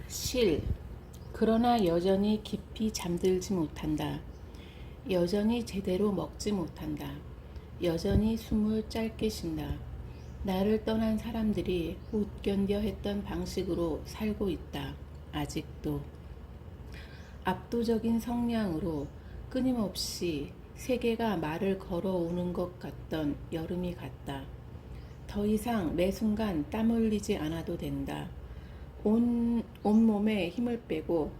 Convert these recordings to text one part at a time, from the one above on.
실. 그러나 여전히 깊이 잠들지 못한다. 여전히 제대로 먹지 못한다. 여전히 숨을 짧게 쉰다. 나를 떠난 사람들이 못 견뎌 했던 방식으로 살고 있다. 아직도. 압도적인 성량으로 끊임없이 세계가 말을 걸어오는 것 같던 여름이 갔다. 더 이상 매 순간 땀 흘리지 않아도 된다. 온몸에 힘을 빼고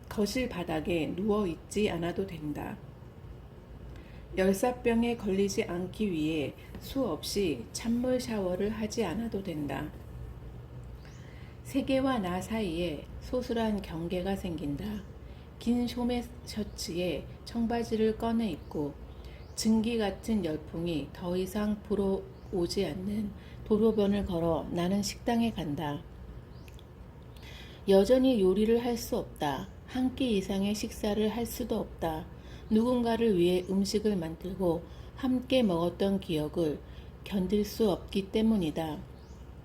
거실 바닥에 누워 있지 않아도 된다. 열사병에 걸리지 않기 위해 수없이 찬물 샤워를 하지 않아도 된다. 세계와 나 사이에 소슬한 경계가 생긴다. 긴 소매 셔츠에 청바지를 꺼내 입고 증기 같은 열풍이 더 이상 불어오지 않는 도로변을 걸어 나는 식당에 간다. 여전히 요리를 할 수 없다. 한 끼 이상의 식사를 할 수도 없다. 누군가를 위해 음식을 만들고 함께 먹었던 기억을 견딜 수 없기 때문이다.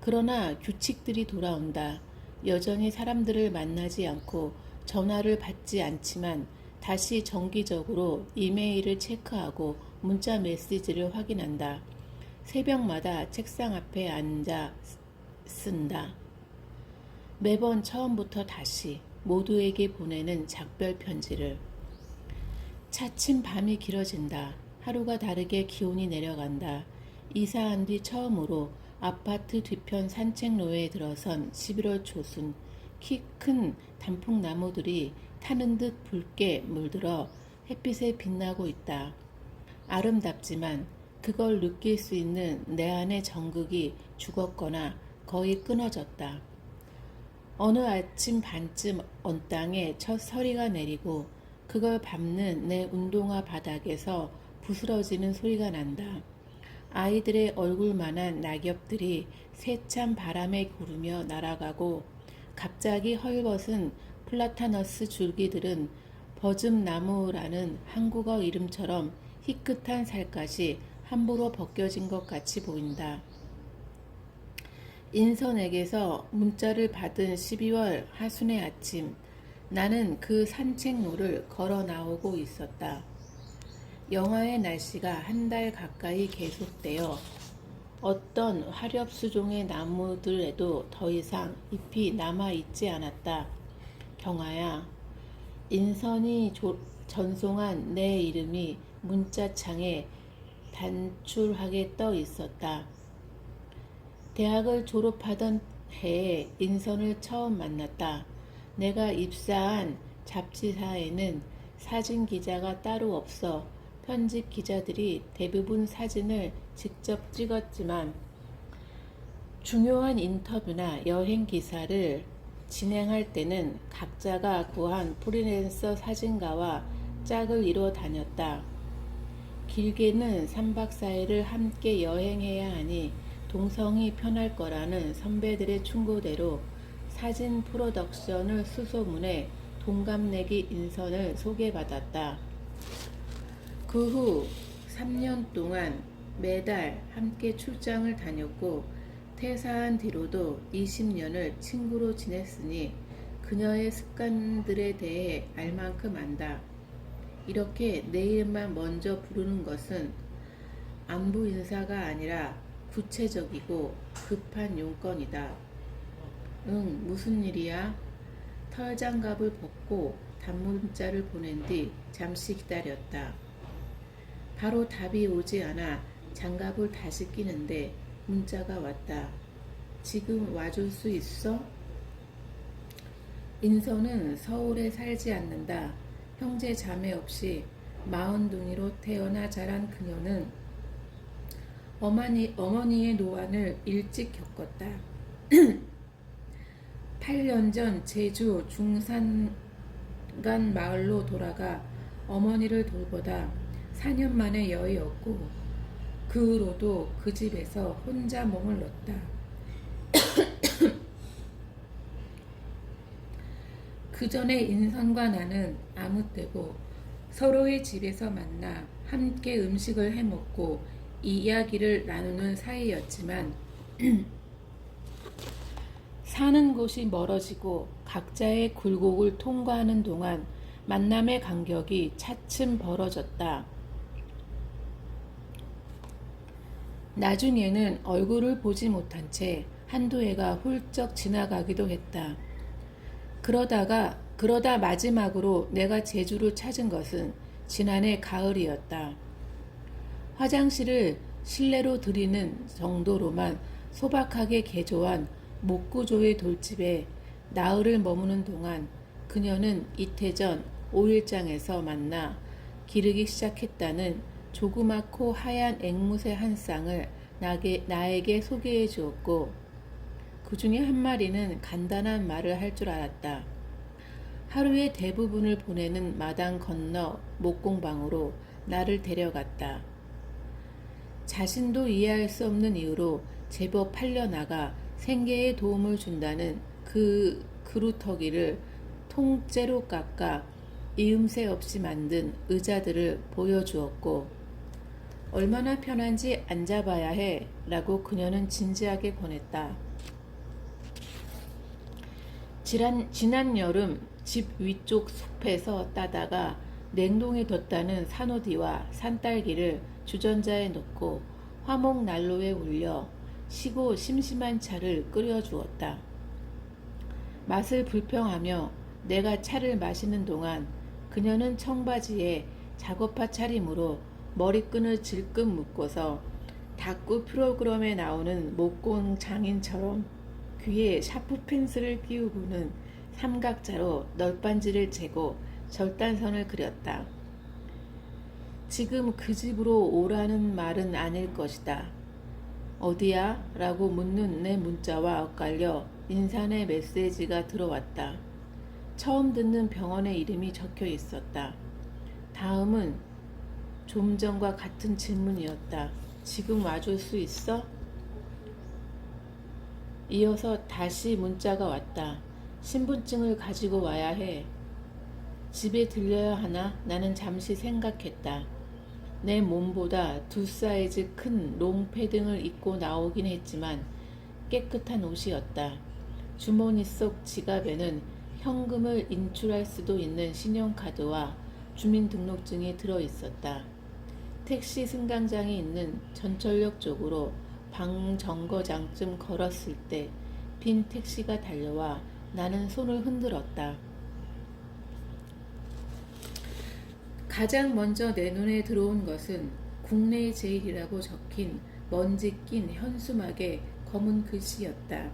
그러나 규칙들이 돌아온다. 여전히 사람들을 만나지 않고 전화를 받지 않지만 다시 정기적으로 이메일을 체크하고 문자 메시지를 확인한다. 새벽마다 책상 앞에 앉아 쓴다. 매번 처음부터 다시 모두에게 보내는 작별 편지를. 차츰 밤이 길어진다. 하루가 다르게 기온이 내려간다. 이사한 뒤 처음으로 아파트 뒤편 산책로에 들어선 11월 초순. 키 큰 단풍나무들이 타는 듯 붉게 물들어 햇빛에 빛나고 있다. 아름답지만 그걸 느낄 수 있는 내 안의 정극이 죽었거나 거의 끊어졌다. 어느 아침 반쯤 언 땅에 첫 서리가 내리고 그걸 밟는 내 운동화 바닥에서 부스러지는 소리가 난다. 아이들의 얼굴만한 낙엽들이 세찬 바람에 구르며 날아가고 갑자기 헐벗은 플라타너스 줄기들은 버즘나무라는 한국어 이름처럼 희끗한 살갗이 함부로 벗겨진 것 같이 보인다. 인선에게서 문자를 받은 12월 하순의 아침, 나는 그 산책로를 걸어 나오고 있었다. 영하의 날씨가 한 달 가까이 계속되어 어떤 화렵수종의 나무들에도 더 이상 잎이 남아있지 않았다. 경아야, 인선이 전송한 내 이름이 문자창에 단출하게 떠 있었다. 대학을 졸업하던 해에 인선을 처음 만났다. 내가 입사한 잡지사에는 사진 기자가 따로 없어 편집 기자들이 대부분 사진을 직접 찍었지만 중요한 인터뷰나 여행 기사를 진행할 때는 각자가 구한 프리랜서 사진가와 짝을 이뤄 다녔다. 길게는 3박 4일을 함께 여행해야 하니 동성이 편할 거라는 선배들의 충고대로 사진 프로덕션을 수소문해 동갑내기 인선을 소개받았다. 그 후 3년 동안 매달 함께 출장을 다녔고 퇴사한 뒤로도 20년을 친구로 지냈으니 그녀의 습관들에 대해 알 만큼 안다. 이렇게 내 이름만 먼저 부르는 것은 안부 인사가 아니라 구체적이고 급한 용건이다. 응, 무슨 일이야? 털장갑을 벗고 단문자를 보낸 뒤 잠시 기다렸다. 바로 답이 오지 않아 장갑을 다시 끼는데 문자가 왔다. 지금 와줄 수 있어? 인선은 서울에 살지 않는다. 형제 자매 없이 마흔둥이로 태어나 자란 그녀는 어머니의 노안을 일찍 겪었다. 8년 전 제주 중산간 마을로 돌아가 어머니를 돌보다 4년 만에 여의었고 그 후로도 그 집에서 혼자 몸을 넣었다. 그 전에 인선과 나는 아무 때고 서로의 집에서 만나 함께 음식을 해먹고 이야기를 나누는 사이였지만 사는 곳이 멀어지고 각자의 굴곡을 통과하는 동안 만남의 간격이 차츰 벌어졌다. 나중에는 얼굴을 보지 못한 채 한두 해가 훌쩍 지나가기도 했다. 그러다 마지막으로 내가 제주를 찾은 것은 지난해 가을이었다. 화장실을 실내로 들이는 정도로만 소박하게 개조한 목구조의 돌집에 나흘을 머무는 동안 그녀는 이태전 5일장에서 만나 기르기 시작했다는 조그맣고 하얀 앵무새 한 쌍을 나에게 소개해 주었고, 그 중에 한 마리는 간단한 말을 할 줄 알았다. 하루의 대부분을 보내는 마당 건너 목공방으로 나를 데려갔다. 자신도 이해할 수 없는 이유로 제법 팔려나가 생계에 도움을 준다는 그 그루터기를 통째로 깎아 이음새 없이 만든 의자들을 보여주었고, 얼마나 편한지 앉아봐야 해 라고 그녀는 진지하게 권했다. 지난 여름 집 위쪽 숲에서 따다가 냉동에 뒀다는 산호디와 산딸기를 주전자에 넣고 화목 난로에 올려 시고 심심한 차를 끓여주었다. 맛을 불평하며 내가 차를 마시는 동안 그녀는 청바지에 작업화 차림으로 머리끈을 질끈 묶어서 다꾸 프로그램에 나오는 목공 장인처럼 귀에 샤프 펜슬을 끼우고는 삼각자로 널빤지를 재고 절단선을 그렸다. 지금 그 집으로 오라는 말은 아닐 것이다. 어디야? 라고 묻는 내 문자와 엇갈려 인산의 메시지가 들어왔다. 처음 듣는 병원의 이름이 적혀 있었다. 다음은 좀 전과 같은 질문이었다. 지금 와줄 수 있어? 이어서 다시 문자가 왔다. 신분증을 가지고 와야 해. 집에 들려야 하나? 나는 잠시 생각했다. 내 몸보다 2사이즈 큰 롱패딩을 입고 나오긴 했지만 깨끗한 옷이었다. 주머니 속 지갑에는 현금을 인출할 수도 있는 신용카드와 주민등록증이 들어있었다. 택시 승강장이 있는 전철역 쪽으로 방정거장쯤 걸었을 때 빈 택시가 달려와 나는 손을 흔들었다. 가장 먼저 내 눈에 들어온 것은 국내 제일이라고 적힌 먼지 낀 현수막의 검은 글씨였다.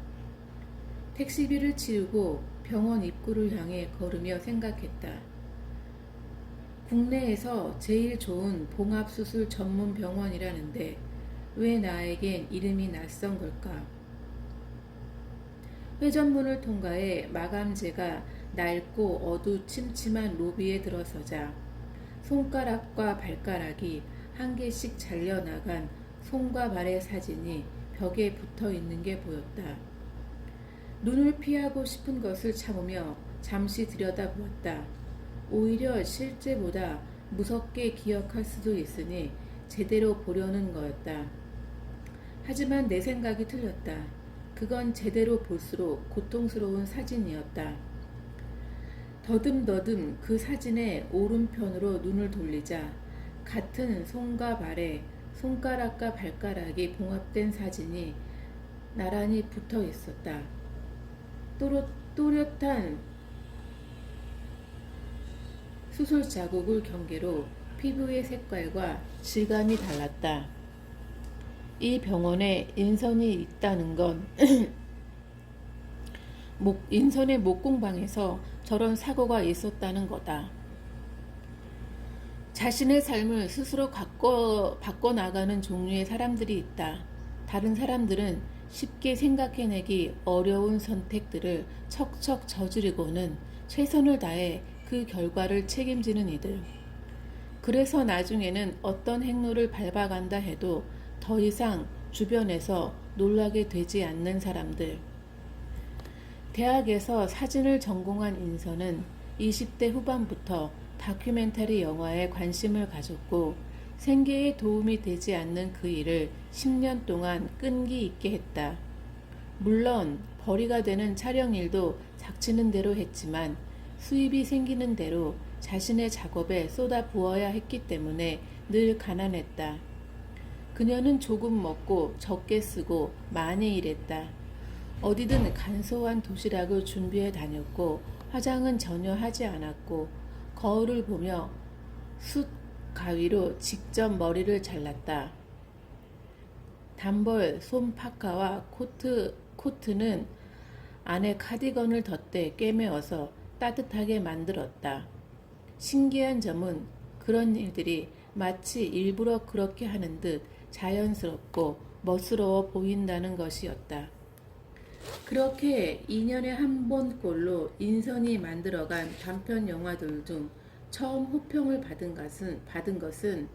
택시비를 치르고 병원 입구를 향해 걸으며 생각했다. 국내에서 제일 좋은 봉합수술 전문 병원이라는데 왜 나에겐 이름이 낯선 걸까? 회전문을 통과해 마감재가 낡고 어두침침한 로비에 들어서자 손가락과 발가락이 한 개씩 잘려나간 손과 발의 사진이 벽에 붙어 있는 게 보였다. 눈을 피하고 싶은 것을 참으며 잠시 들여다보았다. 오히려 실제보다 무섭게 기억할 수도 있으니 제대로 보려는 거였다. 하지만 내 생각이 틀렸다. 그건 제대로 볼수록 고통스러운 사진이었다. 더듬더듬 그 사진의 오른편으로 눈을 돌리자 같은 손과 발에 손가락과 발가락이 봉합된 사진이 나란히 붙어 있었다. 또렷한 수술 자국을 경계로 피부의 색깔과 질감이 달랐다. 이 병원에 인선이 있다는 건 인선의 목공방에서 저런 사고가 있었다는 거다. 자신의 삶을 스스로 바꿔나가는 종류의 사람들이 있다. 다른 사람들은 쉽게 생각해내기 어려운 선택들을 척척 저지르고는 최선을 다해 그 결과를 책임지는 이들. 그래서 나중에는 어떤 행로를 밟아간다 해도 더 이상 주변에서 놀라게 되지 않는 사람들. 대학에서 사진을 전공한 인선은 20대 후반부터 다큐멘터리 영화에 관심을 가졌고 생계에 도움이 되지 않는 그 일을 10년 동안 끈기 있게 했다. 물론 벌이가 되는 촬영 일도 닥치는 대로 했지만 수입이 생기는 대로 자신의 작업에 쏟아 부어야 했기 때문에 늘 가난했다. 그녀는 조금 먹고 적게 쓰고 많이 일했다. 어디든 간소한 도시락을 준비해 다녔고 화장은 전혀 하지 않았고 거울을 보며 숯 가위로 직접 머리를 잘랐다. 단벌 솜 파카와 코트는 안에 카디건을 덧대 꿰매어서 따뜻하게 만들었다. 신기한 점은 그런 일들이 마치 일부러 그렇게 하는 듯 자연스럽고 멋스러워 보인다는 것이었다. 그렇게 2년에 한 번꼴로 인선이 만들어간 단편 영화들 중 처음 호평을 받은 것은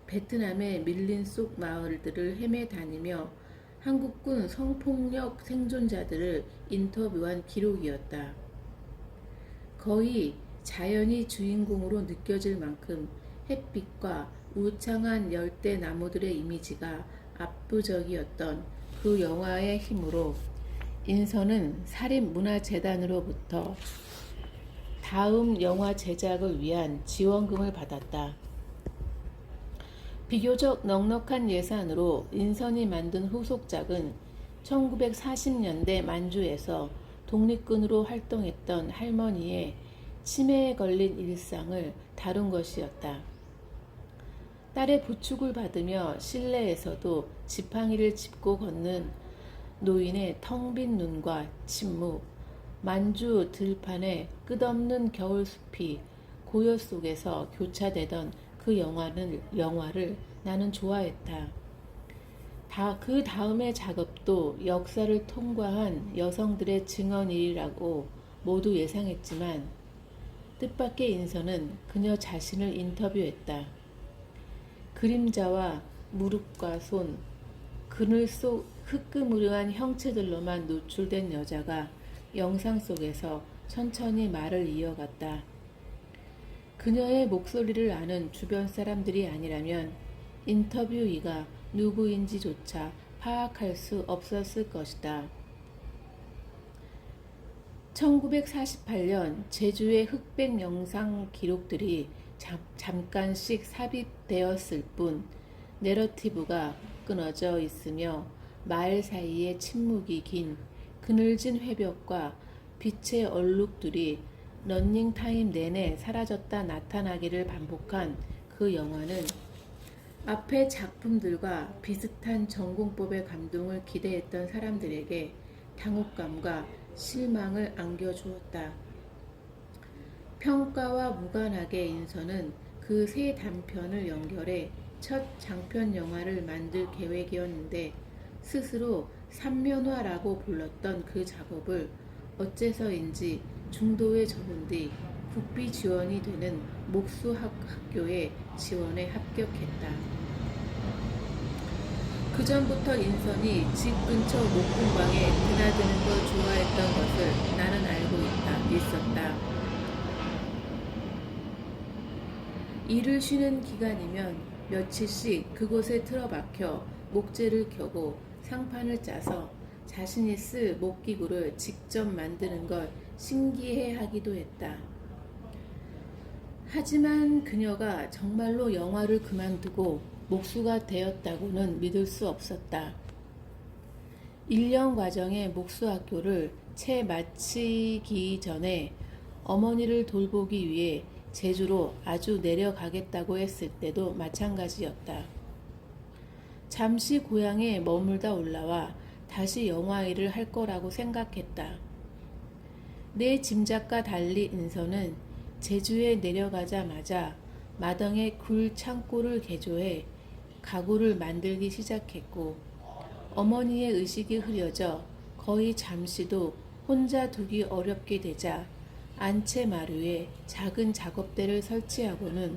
베트남의 밀린 속 마을들을 헤매 다니며 한국군 성폭력 생존자들을 인터뷰한 기록이었다. 거의 자연이 주인공으로 느껴질 만큼 햇빛과 우창한 열대 나무들의 이미지가 압도적이었던 그 영화의 힘으로 인선은 사립문화재단으로부터 다음 영화 제작을 위한 지원금을 받았다. 비교적 넉넉한 예산으로 인선이 만든 후속작은 1940년대 만주에서 독립군으로 활동했던 할머니의 치매에 걸린 일상을 다룬 것이었다. 딸의 부축을 받으며 실내에서도 지팡이를 짚고 걷는 노인의 텅 빈 눈과 침묵, 만주 들판의 끝없는 겨울숲이 고요 속에서 교차되던 그 영화를 나는 좋아했다. 그 다음의 작업도 역사를 통과한 여성들의 증언일이라고 모두 예상했지만 뜻밖의 인선은 그녀 자신을 인터뷰했다. 그림자와 무릎과 손, 그늘 속 흐끄무르한 형체들로만 노출된 여자가 영상 속에서 천천히 말을 이어갔다. 그녀의 목소리를 아는 주변 사람들이 아니라면 인터뷰이가 누구인지조차 파악할 수 없었을 것이다. 1948년 제주의 흑백 영상 기록들이 잠깐씩 삽입되었을 뿐 내러티브가 끊어져 있으며 말 사이에 침묵이 긴 그늘진 회벽과 빛의 얼룩들이 러닝타임 내내 사라졌다 나타나기를 반복한 그 영화는 앞의 작품들과 비슷한 전공법의 감동을 기대했던 사람들에게 당혹감과 실망을 안겨주었다. 평가와 무관하게 인선은 그 세 단편을 연결해 첫 장편 영화를 만들 계획이었는데 스스로 삼면화라고 불렀던 그 작업을 어째서인지 중도에 접은 뒤 국비 지원이 되는 목수학교의 지원에 합격했다. 그 전부터 인선이 집 근처 목공방에 드나드는 걸 좋아했던 것을 나는 알고 있었다. 일을 쉬는 기간이면 며칠씩 그곳에 틀어박혀 목재를 켜고 상판을 짜서 자신이 쓸 목기구를 직접 만드는 걸 신기해하기도 했다. 하지만 그녀가 정말로 영화를 그만두고 목수가 되었다고는 믿을 수 없었다. 1년 과정의 목수학교를 채 마치기 전에 어머니를 돌보기 위해 제주로 아주 내려가겠다고 했을 때도 마찬가지였다. 잠시 고향에 머물다 올라와 다시 영화 일을 할 거라고 생각했다. 내 짐작과 달리 인선은 제주에 내려가자마자 마당에 굴 창고를 개조해 가구를 만들기 시작했고 어머니의 의식이 흐려져 거의 잠시도 혼자 두기 어렵게 되자 안채마루에 작은 작업대를 설치하고는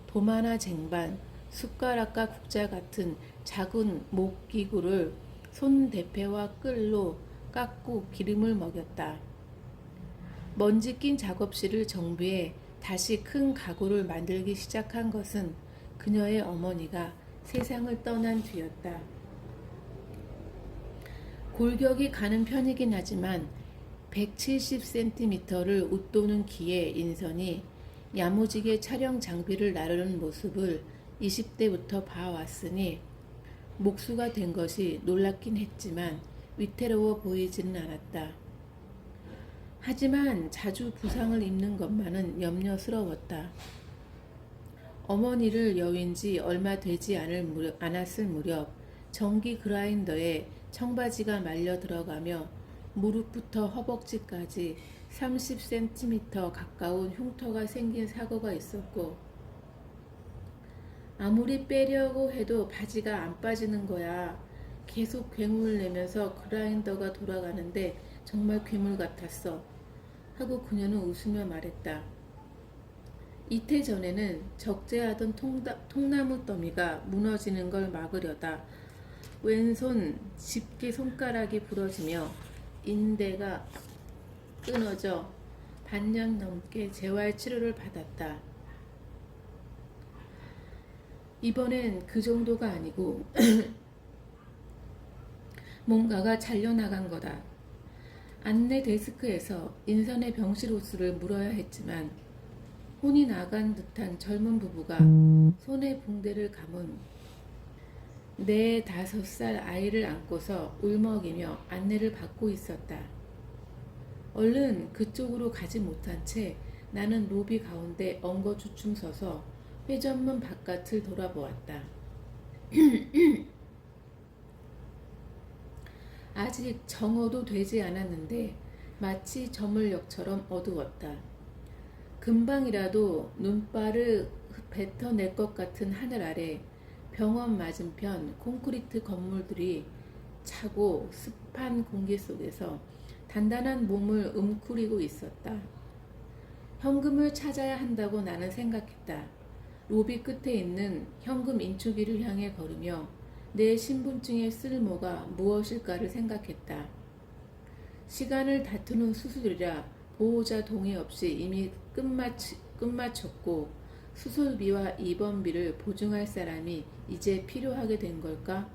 도마나 쟁반, 숟가락과 국자 같은 작은 목기구를 손대패와 끌로 깎고 기름을 먹였다. 먼지 낀 작업실을 정비해 다시 큰 가구를 만들기 시작한 것은 그녀의 어머니가 세상을 떠난 뒤였다. 골격이 가는 편이긴 하지만 170cm를 웃도는 키의 인선이 야무지게 촬영 장비를 나르는 모습을 20대부터 봐왔으니 목수가 된 것이 놀랍긴 했지만 위태로워 보이지는 않았다. 하지만 자주 부상을 입는 것만은 염려스러웠다. 어머니를 여윈 지 얼마 되지 않았을 무렵 전기 그라인더에 청바지가 말려 들어가며 무릎부터 허벅지까지 30cm 가까운 흉터가 생긴 사고가 있었고, 아무리 빼려고 해도 바지가 안 빠지는 거야. 계속 괴물을 내면서 그라인더가 돌아가는데 정말 괴물 같았어. 하고 그녀는 웃으며 말했다. 이태 전에는 적재하던 통나무 더미가 무너지는 걸 막으려다 왼손 집게 손가락이 부러지며 인대가 끊어져 반년 넘게 재활 치료를 받았다. 이번엔 그 정도가 아니고 뭔가가 잘려나간 거다. 안내 데스크에서 인선의 병실 호수를 물어야 했지만 혼이 나간 듯한 젊은 부부가 손에 붕대를 감은 4~5살 아이를 안고서 울먹이며 안내를 받고 있었다. 얼른 그쪽으로 가지 못한 채 나는 로비 가운데 엉거주춤 서서 회전문 바깥을 돌아보았다. 아직 정오도 되지 않았는데 마치 저물녘처럼 어두웠다. 금방이라도 눈발을 뱉어낼 것 같은 하늘 아래 병원 맞은편 콘크리트 건물들이 차고 습한 공기 속에서 단단한 몸을 움크리고 있었다. 현금을 찾아야 한다고 나는 생각했다. 로비 끝에 있는 현금 인출기를 향해 걸으며 내 신분증의 쓸모가 무엇일까를 생각했다. 시간을 다투는 수술이라 보호자 동의 없이 이미 끝마쳤고 수술비와 입원비를 보증할 사람이 이제 필요하게 된 걸까?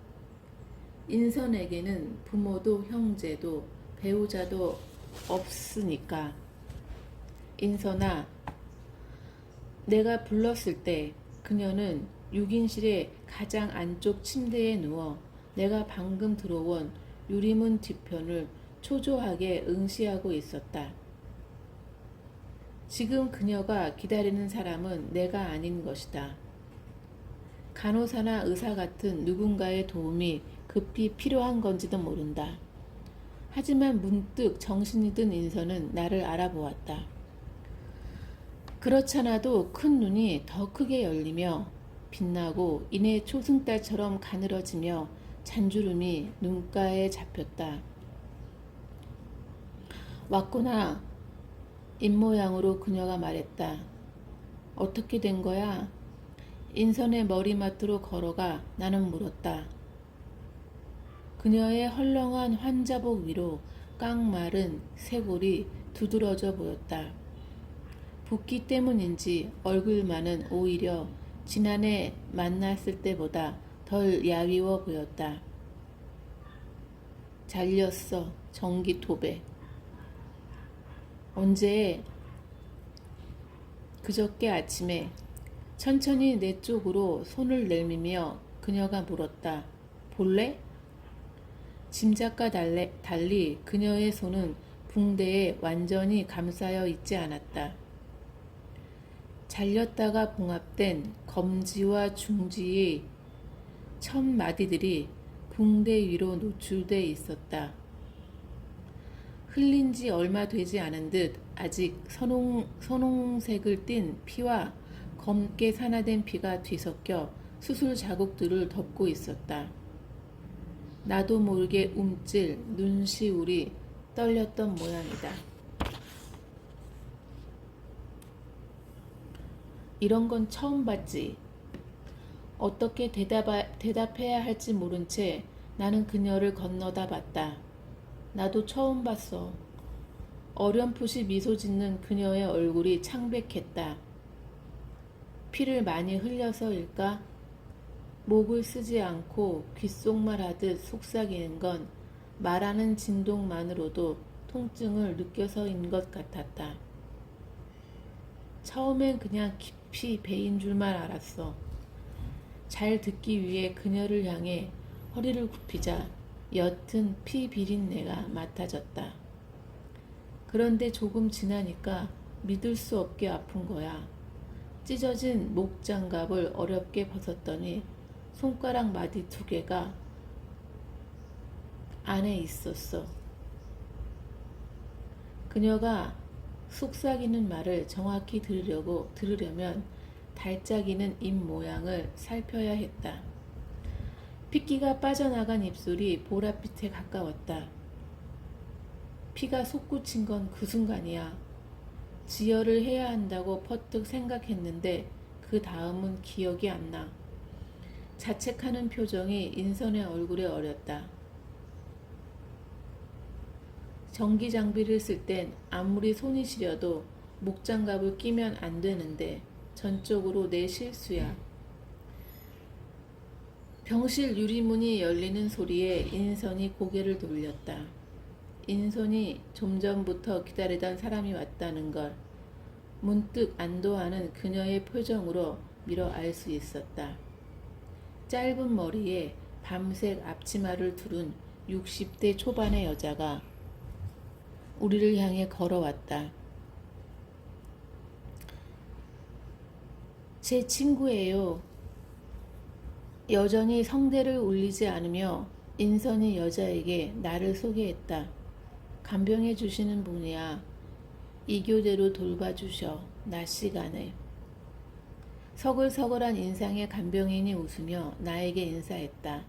인선에게는 부모도 형제도 배우자도 없으니까. 인선아, 내가 불렀을 때 그녀는 6인실의 가장 안쪽 침대에 누워 내가 방금 들어온 유리문 뒤편을 초조하게 응시하고 있었다. 지금 그녀가 기다리는 사람은 내가 아닌 것이다. 간호사나 의사 같은 누군가의 도움이 급히 필요한 건지도 모른다. 하지만 문득 정신이 든 인선은 나를 알아보았다. 그렇잖아도 큰 눈이 더 크게 열리며 빛나고 이내 초승달처럼 가늘어지며 잔주름이 눈가에 잡혔다. 왔구나. 입모양으로 그녀가 말했다. 어떻게 된 거야? 인선의 머리맡으로 걸어가 나는 물었다. 그녀의 헐렁한 환자복 위로 깡마른 쇄골이 두드러져 보였다. 붓기 때문인지 얼굴만은 오히려 지난해 만났을 때보다 덜 야위워 보였다. 잘렸어, 전기톱에. 언제? 그저께 아침에. 천천히 내 쪽으로 손을 내밀며 그녀가 물었다. 볼래? 짐작과 달리 그녀의 손은 붕대에 완전히 감싸여 있지 않았다. 잘렸다가 봉합된 검지와 중지의 첫 마디들이 붕대 위로 노출돼 있었다. 흘린 지 얼마 되지 않은 듯 아직 선홍색을 띤 피와 검게 산화된 피가 뒤섞여 수술 자국들을 덮고 있었다. 나도 모르게 움찔 눈시울이 떨렸던 모양이다. 이런 건 처음 봤지. 어떻게 대답해야 할지 모른 채 나는 그녀를 건너다 봤다. 나도 처음 봤어. 어렴풋이 미소 짓는 그녀의 얼굴이 창백했다. 피를 많이 흘려서일까? 목을 쓰지 않고 귓속말 하듯 속삭이는 건 말하는 진동만으로도 통증을 느껴서인 것 같았다. 처음엔 그냥 깊이 베인 줄만 알았어. 잘 듣기 위해 그녀를 향해 허리를 굽히자 옅은 피 비린내가 맡아졌다. 그런데 조금 지나니까 믿을 수 없게 아픈 거야. 찢어진 목장갑을 어렵게 벗었더니 손가락 마디 2개가 안에 있었어. 그녀가 속삭이는 말을 정확히 들으려면 달짝이는 입 모양을 살펴야 했다. 핏기가 빠져나간 입술이 보랏빛에 가까웠다. 피가 솟구친 건 그 순간이야. 지혈을 해야 한다고 퍼뜩 생각했는데 그 다음은 기억이 안 나. 자책하는 표정이 인선의 얼굴에 어렸다. 전기 장비를 쓸 땐 아무리 손이 시려도 목장갑을 끼면 안 되는데 전적으로 내 실수야. 병실 유리문이 열리는 소리에 인선이 고개를 돌렸다. 인선이 좀 전부터 기다리던 사람이 왔다는 걸 문득 안도하는 그녀의 표정으로 미뤄 알 수 있었다. 짧은 머리에 밤색 앞치마를 두른 60대 초반의 여자가 우리를 향해 걸어왔다. 제 친구예요. 여전히 성대를 울리지 않으며 인선이 여자에게 나를 소개했다. 간병해 주시는 분이야. 이 교대로 돌봐주셔. 낮 시간에. 서글서글한 인상의 간병인이 웃으며 나에게 인사했다.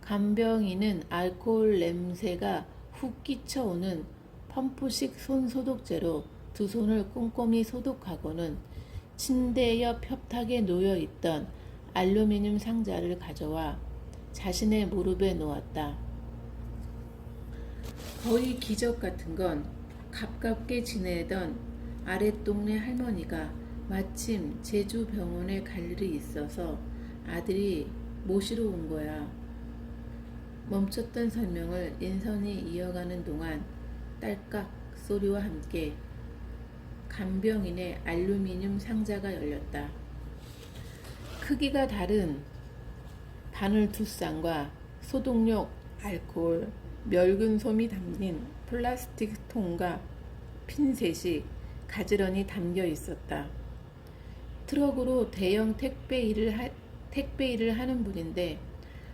간병인은 알코올 냄새가 훅 끼쳐오는 펌프식 손소독제로 2손을 꼼꼼히 소독하고는 침대 옆 협탁에 놓여있던 알루미늄 상자를 가져와 자신의 무릎에 놓았다. 거의 기적 같은 건 가깝게 지내던 아랫동네 할머니가 마침 제주 병원에 갈 일이 있어서 아들이 모시러 온 거야. 멈췄던 설명을 인선이 이어가는 동안 딸깍 소리와 함께 간병인의 알루미늄 상자가 열렸다. 크기가 다른 바늘 2쌍과 소독용 알코올, 멸균 솜이 담긴 플라스틱 통과 핀셋이 가지런히 담겨 있었다. 트럭으로 대형 택배 일을 하는 분인데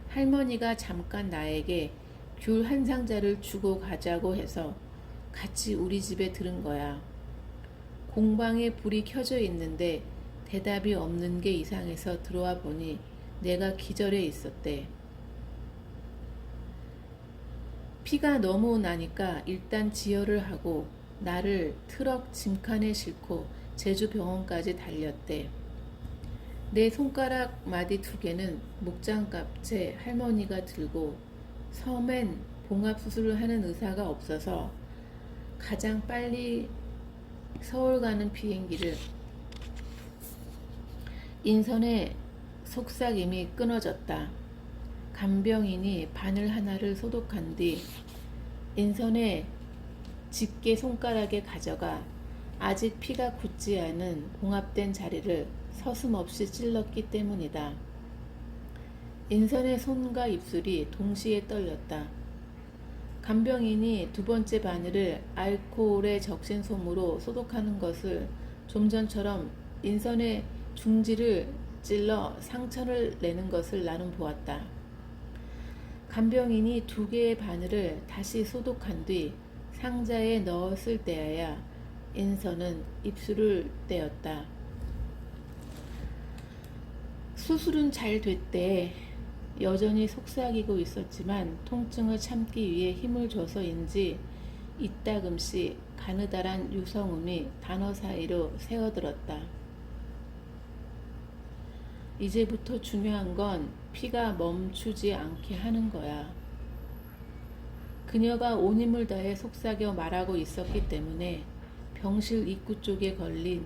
할머니가 잠깐 나에게 귤 한 상자를 주고 가자고 해서 같이 우리 집에 들은 거야. 공방에 불이 켜져 있는데 대답이 없는 게 이상해서 들어와 보니 내가 기절해 있었대. 피가 너무 나니까 일단 지혈을 하고 나를 트럭 짐칸에 싣고 제주 병원까지 달렸대. 내 손가락 마디 2개는 목장갑채 할머니가 들고 섬엔 봉합수술을 하는 의사가 없어서 가장 빨리 서울 가는 비행기를 인선의 속삭임이 끊어졌다. 간병인이 바늘 하나를 소독한 뒤 인선의 집게 손가락에 가져가 아직 피가 굳지 않은 봉합된 자리를 서슴없이 찔렀기 때문이다. 인선의 손과 입술이 동시에 떨렸다. 간병인이 2번째 바늘을 알코올에 적신 솜으로 소독하는 것을 좀 전처럼 인선의 중지를 찔러 상처를 내는 것을 나는 보았다. 간병인이 2개의 바늘을 다시 소독한 뒤 상자에 넣었을 때야야 인선은 입술을 떼었다. 수술은 잘 됐대. 여전히 속삭이고 있었지만 통증을 참기 위해 힘을 줘서인지 이따금씩 가느다란 유성음이 단어 사이로 새어들었다. 이제부터 중요한 건 피가 멈추지 않게 하는 거야. 그녀가 온 힘을 다해 속삭여 말하고 있었기 때문에 병실 입구 쪽에 걸린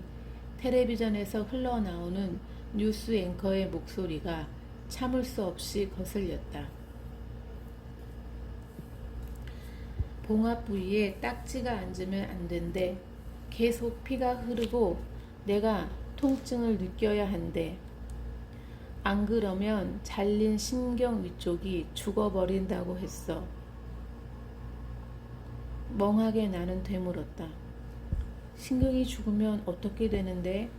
텔레비전에서 흘러나오는 뉴스 앵커의 목소리가 참을 수 없이 거슬렸다. 봉합 부위에 딱지가 앉으면 안 된대. 계속 피가 흐르고 내가 통증을 느껴야 한대. 안 그러면 잘린 신경 위쪽이 죽어버린다고 했어. 멍하게 나는 되물었다. 신경이 죽으면 어떻게 되는데?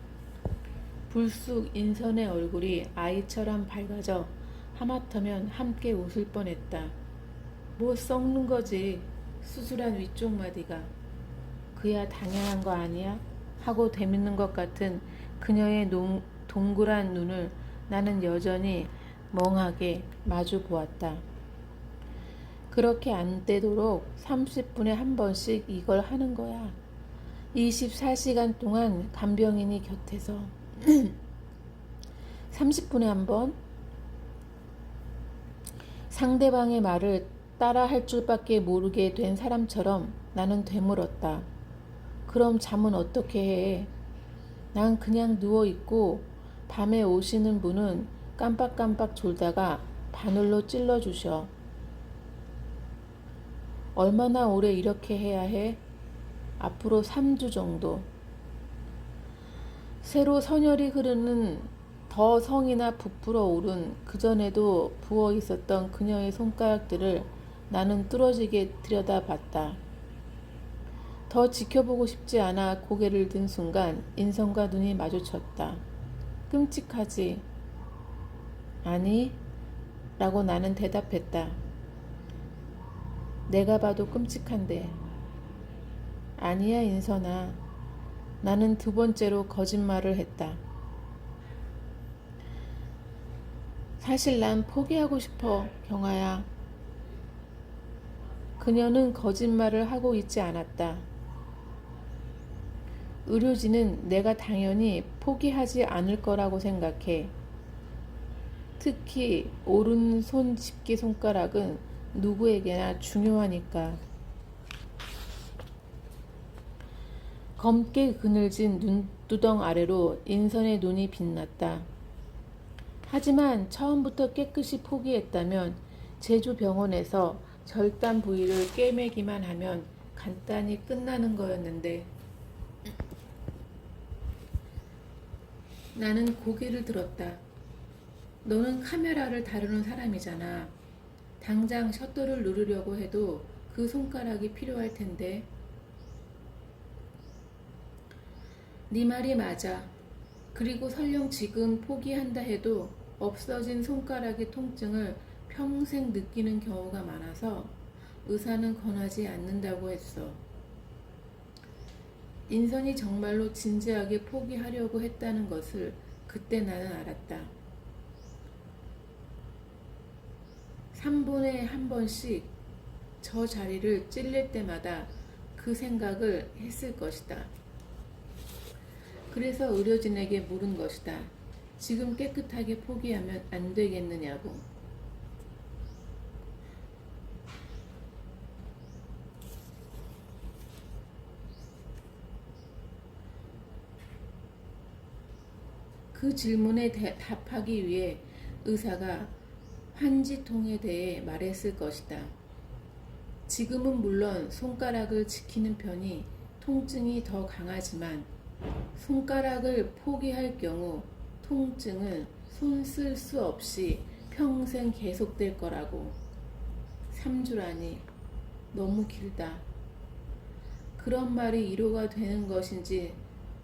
불쑥 인선의 얼굴이 아이처럼 밝아져 하마터면 함께 웃을 뻔했다. 뭐 썩는 거지. 수술한 위쪽 마디가. 그야 당연한 거 아니야? 하고 되묻는 것 같은 그녀의 동그란 눈을 나는 여전히 멍하게 마주 보았다. 그렇게 안 되도록 30분에 한 번씩 이걸 하는 거야. 24시간 동안 간병인이 곁에서 30분에 한 번? 상대방의 말을 따라 할 줄밖에 모르게 된 사람처럼 나는 되물었다. 그럼 잠은 어떻게 해? 난 그냥 누워있고 밤에 오시는 분은 깜빡깜빡 졸다가 바늘로 찔러주셔. 얼마나 오래 이렇게 해야 해? 앞으로 3주 정도. 새로 선혈이 흐르는 더 성이나 부풀어 오른 그전에도 부어 있었던 그녀의 손가락들을 나는 뚫어지게 들여다봤다. 더 지켜보고 싶지 않아 고개를 든 순간 인성과 눈이 마주쳤다. 끔찍하지? 아니? 라고 나는 대답했다. 내가 봐도 끔찍한데. 아니야, 인선아. 나는 두 번째로 거짓말을 했다. 사실 난 포기하고 싶어, 경아야. 그녀는 거짓말을 하고 있지 않았다. 의료진은 내가 당연히 포기하지 않을 거라고 생각해. 특히 오른손 집게 손가락은 누구에게나 중요하니까. 검게 그늘진 눈두덩 아래로 인선의 눈이 빛났다. 하지만 처음부터 깨끗이 포기했다면 제주 병원에서 절단 부위를 꿰매기만 하면 간단히 끝나는 거였는데 나는 고개를 들었다. 너는 카메라를 다루는 사람이잖아. 당장 셔터를 누르려고 해도 그 손가락이 필요할 텐데. 네 말이 맞아. 그리고 설령 지금 포기한다 해도 없어진 손가락의 통증을 평생 느끼는 경우가 많아서 의사는 권하지 않는다고 했어. 인선이 정말로 진지하게 포기하려고 했다는 것을 그때 나는 알았다. 3분에 한 번씩 저 자리를 찔릴 때마다 그 생각을 했을 것이다. 그래서 의료진에게 물은 것이다. 지금 깨끗하게 포기하면 안 되겠느냐고. 그 질문에 답하기 위해 의사가 환지통에 대해 말했을 것이다. 지금은 물론 손가락을 지키는 편이 통증이 더 강하지만 손가락을 포기할 경우 통증은 손 쓸 수 없이 평생 계속될 거라고. 3주라니 너무 길다. 그런 말이 위로가 되는 것인지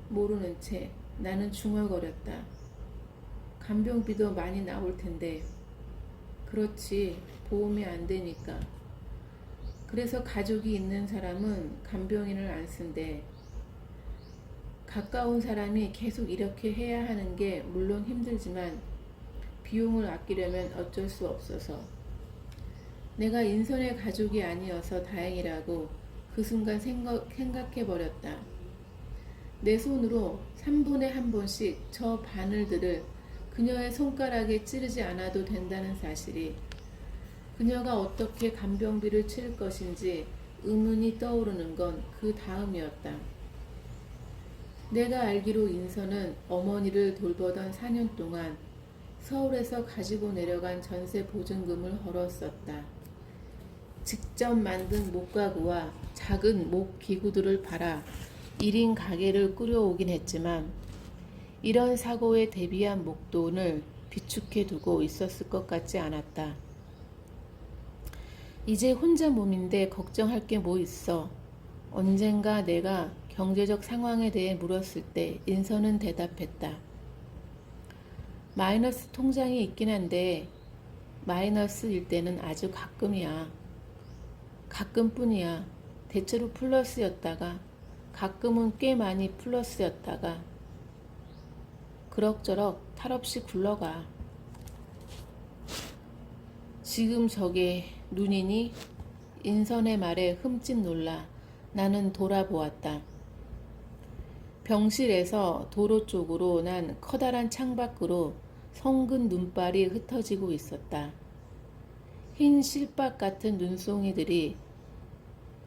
모르는 채 나는 중얼거렸다. 간병비도 많이 나올 텐데. 그렇지, 보험이 안 되니까. 그래서 가족이 있는 사람은 간병인을 안 쓴대. 가까운 사람이 계속 이렇게 해야 하는 게 물론 힘들지만 비용을 아끼려면 어쩔 수 없어서. 내가 인선의 가족이 아니어서 다행이라고 그 순간 생각해버렸다. 내 손으로 3분에 한 번씩 저 바늘들을 그녀의 손가락에 찌르지 않아도 된다는 사실이, 그녀가 어떻게 간병비를 치를 것인지 의문이 떠오르는 건 그 다음이었다. 내가 알기로 인선은 어머니를 돌보던 4년 동안 서울에서 가지고 내려간 전세 보증금을 헐었었다. 직접 만든 목가구와 작은 목 기구들을 팔아 1인 가게를 꾸려오긴 했지만 이런 사고에 대비한 목돈을 비축해 두고 있었을 것 같지 않았다. 이제 혼자 몸인데 걱정할 게 뭐 있어. 언젠가 내가 경제적 상황에 대해 물었을 때 인선은 대답했다. 마이너스 통장이 있긴 한데 마이너스일 때는 아주 가끔이야. 가끔뿐이야. 대체로 플러스였다가 가끔은 꽤 많이 플러스였다가 그럭저럭 탈없이 굴러가. 지금 저게 눈이니? 인선의 말에 흠칫 놀라 나는 돌아보았다. 병실에서 도로 쪽으로 난 커다란 창밖으로 성근 눈발이 흩어지고 있었다. 흰 실밥 같은 눈송이들이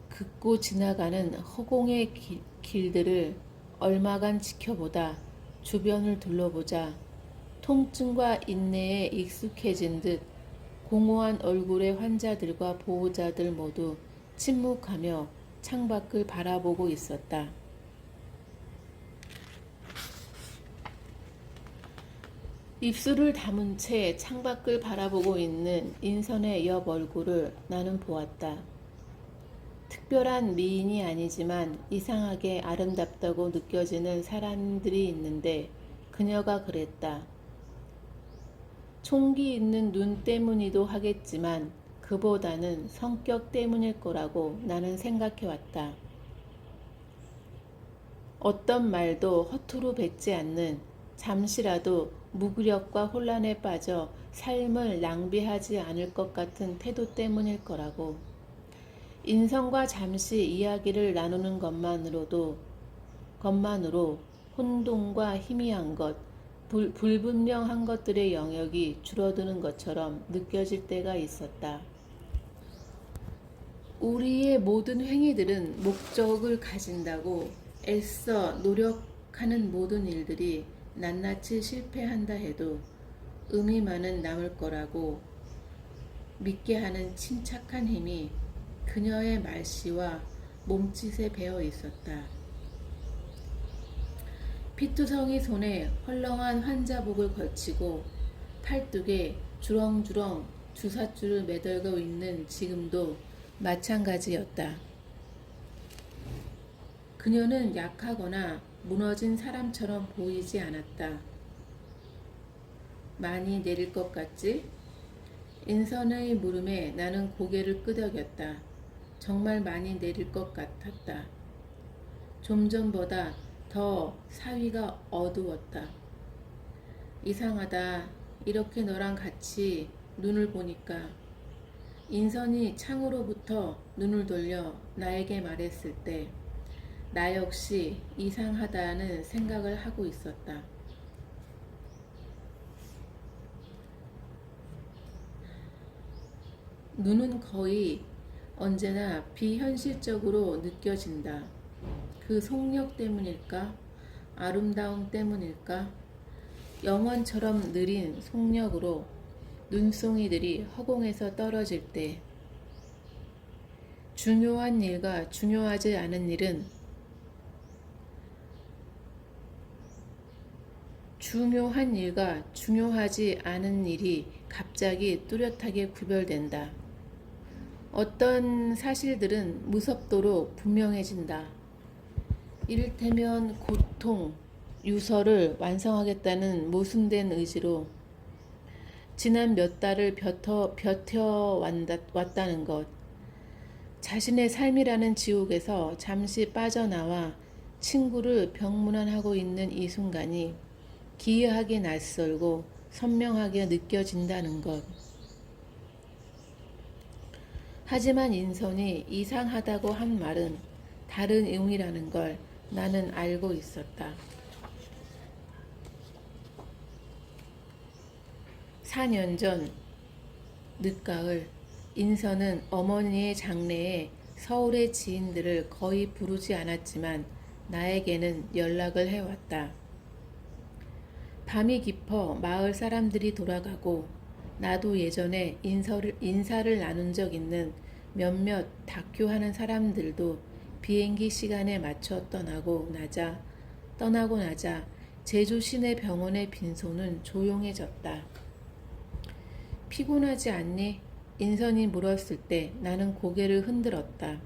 긋고 지나가는 허공의 길들을 얼마간 지켜보다 주변을 둘러보자 통증과 인내에 익숙해진 듯 공허한 얼굴의 환자들과 보호자들 모두 침묵하며 창밖을 바라보고 있었다. 입술을 다문 채 창밖을 바라보고 있는 인선의 옆 얼굴을 나는 보았다. 특별한 미인이 아니지만 이상하게 아름답다고 느껴지는 사람들이 있는데 그녀가 그랬다. 총기 있는 눈 때문이도 하겠지만 그보다는 성격 때문일 거라고 나는 생각해왔다. 어떤 말도 허투루 뱉지 않는 잠시라도 무기력과 혼란에 빠져 삶을 낭비하지 않을 것 같은 태도 때문일 거라고. 인성과 잠시 이야기를 나누는 것만으로 혼돈과 희미한 것, 불분명한 것들의 영역이 줄어드는 것처럼 느껴질 때가 있었다. 우리의 모든 행위들은 목적을 가진다고 애써 노력하는 모든 일들이 낱낱이 실패한다 해도 의미만은 남을 거라고 믿게 하는 침착한 힘이 그녀의 말씨와 몸짓에 배어 있었다. 피투성이 손에 헐렁한 환자복을 걸치고 팔뚝에 주렁주렁 주삿줄을 매달고 있는 지금도 마찬가지였다. 그녀는 약하거나 무너진 사람처럼 보이지 않았다. 많이 내릴 것 같지? 인선의 물음에 나는 고개를 끄덕였다. 정말 많이 내릴 것 같았다. 좀 전보다 더 사위가 어두웠다. 이상하다. 이렇게 너랑 같이 눈을 보니까. 인선이 창으로부터 눈을 돌려 나에게 말했을 때 나 역시 이상하다는 생각을 하고 있었다. 눈은 거의 언제나 비현실적으로 느껴진다. 그 속력 때문일까? 아름다움 때문일까? 영원처럼 느린 속력으로 눈송이들이 허공에서 떨어질 때 중요한 일과 중요하지 않은 일은 중요한 일과 중요하지 않은 일이 갑자기 뚜렷하게 구별된다. 어떤 사실들은 무섭도록 분명해진다. 이를테면 고통, 유서를 완성하겠다는 모순된 의지로 지난 몇 달을 버텨왔다는 것, 자신의 삶이라는 지옥에서 잠시 빠져나와 친구를 병문안하고 있는 이 순간이 기이하게 낯설고 선명하게 느껴진다는 것. 하지만 인선이 이상하다고 한 말은 다른 의미라는 걸 나는 알고 있었다. 4년 전 늦가을 인선은 어머니의 장례에 서울의 지인들을 거의 부르지 않았지만 나에게는 연락을 해왔다. 밤이 깊어 마을 사람들이 돌아가고 나도 예전에 인사를 나눈 적 있는 몇몇 다큐하는 사람들도 비행기 시간에 맞춰 떠나고 나자 제주 시내 병원의 빈소는 조용해졌다. 피곤하지 않니? 인선이 물었을 때 나는 고개를 흔들었다.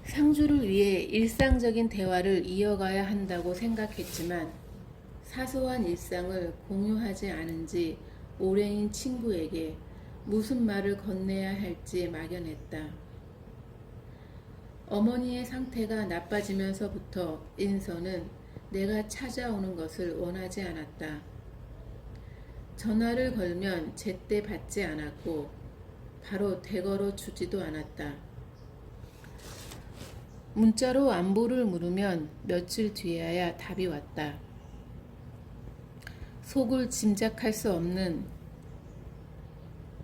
상주를 위해 일상적인 대화를 이어가야 한다고 생각했지만 사소한 일상을 공유하지 않은 지 오래인 친구에게 무슨 말을 건네야 할지 막연했다. 어머니의 상태가 나빠지면서부터 인선은 내가 찾아오는 것을 원하지 않았다. 전화를 걸면 제때 받지 않았고 바로 대거로 주지도 않았다. 문자로 안부를 물으면 며칠 뒤에야 답이 왔다. 속을 짐작할 수 없는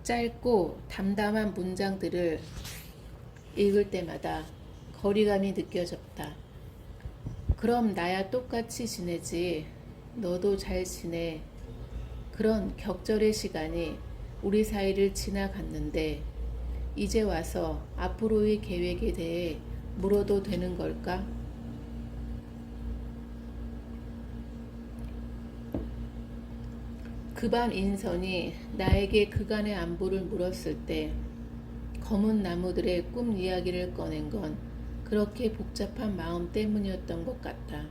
짧고 담담한 문장들을 읽을 때마다 거리감이 느껴졌다. 그럼 나야 똑같이 지내지. 너도 잘 지내. 그런 격절의 시간이 우리 사이를 지나갔는데 이제 와서 앞으로의 계획에 대해 물어도 되는 걸까? 그 밤 인선이 나에게 그간의 안부를 물었을 때 검은 나무들의 꿈 이야기를 꺼낸 건 그렇게 복잡한 마음 때문이었던 것 같다.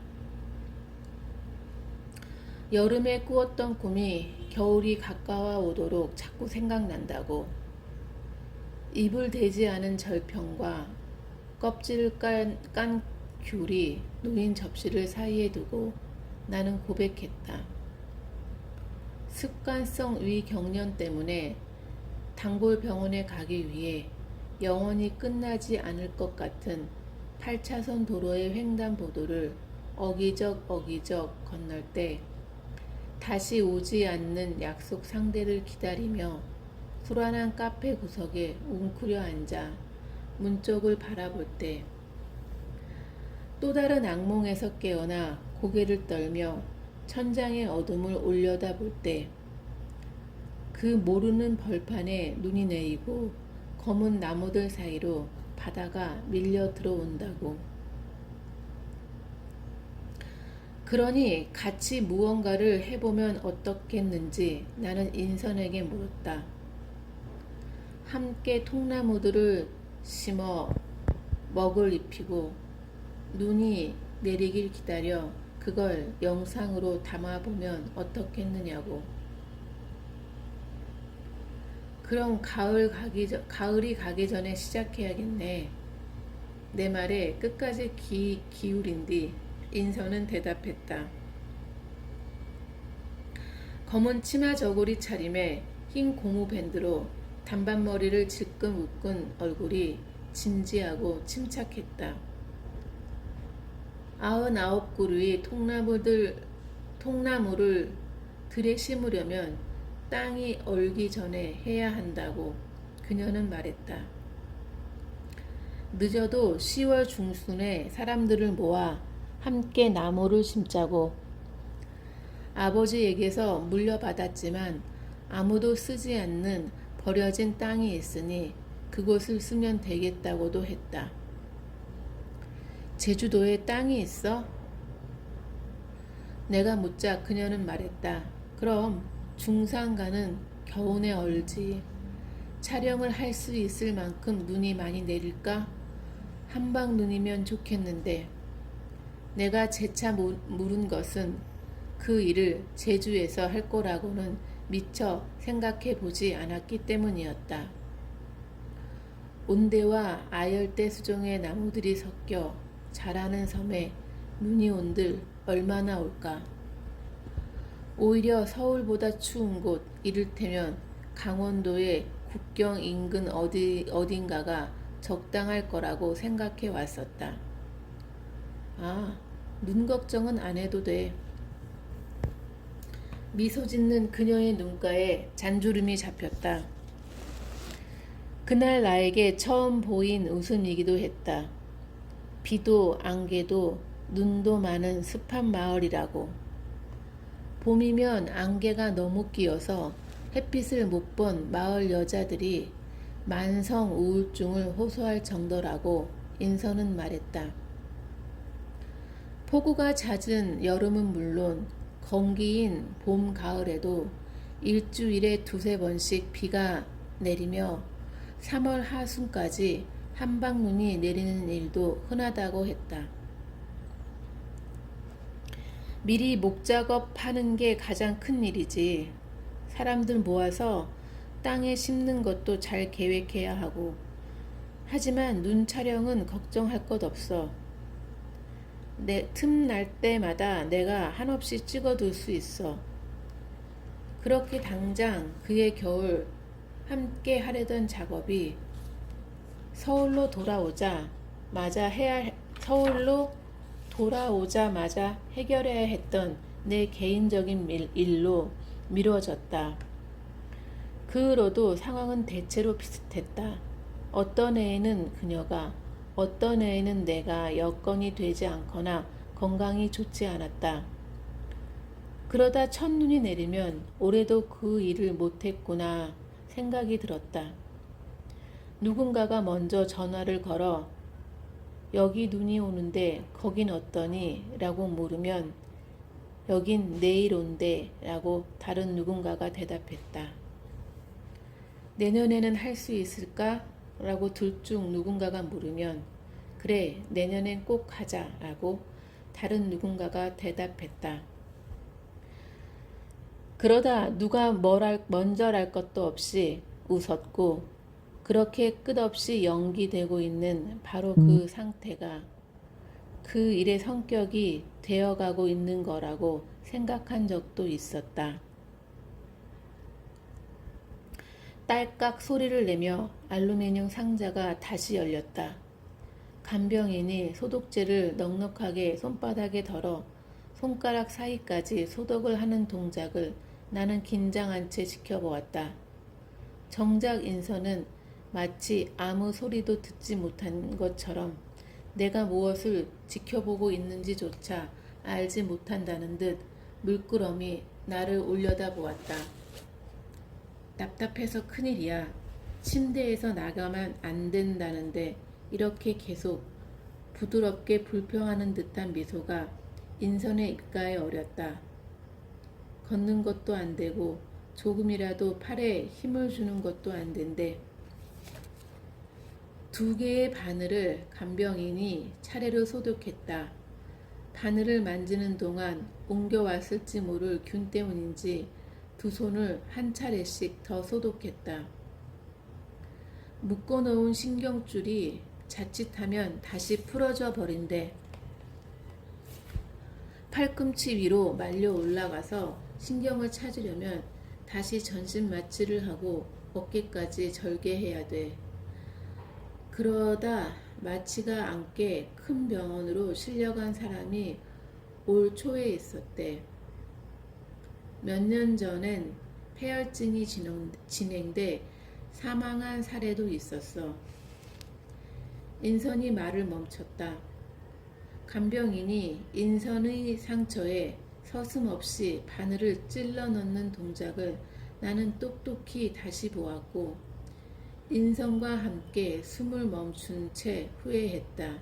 여름에 꾸었던 꿈이 겨울이 가까워 오도록 자꾸 생각난다고. 잎을 대지 않은 절편과 껍질을 깐 귤이 놓인 접시를 사이에 두고 나는 고백했다. 습관성 위경련 때문에 단골 병원에 가기 위해 영원히 끝나지 않을 것 같은 8차선 도로의 횡단보도를 어기적 건널 때 다시 오지 않는 약속 상대를 기다리며 불안한 카페 구석에 웅크려 앉아 문 쪽을 바라볼 때 또 다른 악몽에서 깨어나 고개를 떨며 천장의 어둠을 올려다볼 때 그 모르는 벌판에 눈이 내리고 검은 나무들 사이로 바다가 밀려 들어온다고. 그러니 같이 무언가를 해보면 어떻겠는지 나는 인선에게 물었다. 함께 통나무들을 심어 먹을 입히고 눈이 내리길 기다려 그걸 영상으로 담아보면 어떻겠느냐고. 그럼 가을이 가기 전에 시작해야겠네. 내 말에 끝까지 기울인 뒤 인선은 대답했다. 검은 치마 저고리 차림에 흰 고무 밴드로 단발머리를 질끈 묶은 얼굴이 진지하고 침착했다. 99그루의 통나무를 들에 심으려면 땅이 얼기 전에 해야 한다고 그녀는 말했다. 늦어도 10월 중순에 사람들을 모아 함께 나무를 심자고. 아버지에게서 물려받았지만 아무도 쓰지 않는 버려진 땅이 있으니 그곳을 쓰면 되겠다고도 했다. 제주도에 땅이 있어? 내가 묻자 그녀는 말했다. 그럼 중산가는 겨우내 얼지. 촬영을 할 수 있을 만큼 눈이 많이 내릴까? 한방 눈이면 좋겠는데. 내가 재차 물은 것은 그 일을 제주에서 할 거라고는 미처 생각해 보지 않았기 때문이었다. 온대와 아열대 수종의 나무들이 섞여 자라는 섬에 눈이 온들 얼마나 올까? 오히려 서울보다 추운 곳, 이를테면 강원도의 국경 인근 어딘가가 적당할 거라고 생각해 왔었다. 아, 눈 걱정은 안 해도 돼. 미소 짓는 그녀의 눈가에 잔주름이 잡혔다. 그날 나에게 처음 보인 웃음이기도 했다. 비도 안개도 눈도 많은 습한 마을이라고. 봄이면 안개가 너무 끼어서 햇빛을 못 본 마을 여자들이 만성 우울증을 호소할 정도라고 인선은 말했다. 폭우가 잦은 여름은 물론 건기인 봄, 가을에도 일주일에 두세 번씩 비가 내리며 3월 하순까지 한방눈이 내리는 일도 흔하다고 했다. 미리 목작업 하는 게 가장 큰 일이지. 사람들 모아서 땅에 심는 것도 잘 계획해야 하고. 하지만 눈 촬영은 걱정할 것 없어. 내 틈 날 때마다 내가 한없이 찍어둘 수 있어. 그렇게 당장 그해 겨울 함께 하려던 작업이 서울로 돌아오자마자 해결해야 했던 내 개인적인 일로 미뤄졌다. 그 후로도 상황은 대체로 비슷했다. 어떤 해에는 그녀가, 어떤 해에는 내가 여건이 되지 않거나 건강이 좋지 않았다. 그러다 첫눈이 내리면 올해도 그 일을 못했구나 생각이 들었다. 누군가가 먼저 전화를 걸어 여기 눈이 오는데 거긴 어떠니? 라고 물으면 여긴 내일 온대 라고 다른 누군가가 대답했다. 내년에는 할 수 있을까? 라고 둘 중 누군가가 물으면 그래 내년엔 꼭 하자 라고 다른 누군가가 대답했다. 그러다 누가 먼저랄 것도 없이 웃었고 그렇게 끝없이 연기되고 있는 바로 그 상태가 그 일의 성격이 되어가고 있는 거라고 생각한 적도 있었다. 딸깍 소리를 내며 알루미늄 상자가 다시 열렸다. 간병인이 소독제를 넉넉하게 손바닥에 덜어 손가락 사이까지 소독을 하는 동작을 나는 긴장한 채 지켜보았다. 정작 인선은 마치 아무 소리도 듣지 못한 것처럼 내가 무엇을 지켜보고 있는지조차 알지 못한다는 듯 물끄러미 나를 올려다보았다. 답답해서 큰일이야. 침대에서 나가면 안 된다는데 이렇게 계속 부드럽게 불평하는 듯한 미소가 인선의 입가에 어렸다. 걷는 것도 안 되고 조금이라도 팔에 힘을 주는 것도 안 된대. 2개의 바늘을 간병인이 차례로 소독했다. 바늘을 만지는 동안 옮겨왔을지 모를 균 때문인지 2 손을 한 차례씩 더 소독했다. 묶어놓은 신경줄이 자칫하면 다시 풀어져 버린대. 팔꿈치 위로 말려 올라가서 신경을 찾으려면 다시 전신 마취를 하고 어깨까지 절개해야 돼. 그러다 마취가 않게 큰 병원으로 실려간 사람이 올 초에 있었대. 몇 년 전엔 폐혈증이 진행돼 사망한 사례도 있었어. 인선이 말을 멈췄다. 간병인이 인선의 상처에 서슴없이 바늘을 찔러 넣는 동작을 나는 똑똑히 다시 보았고 인선과 함께 숨을 멈춘 채 후회했다.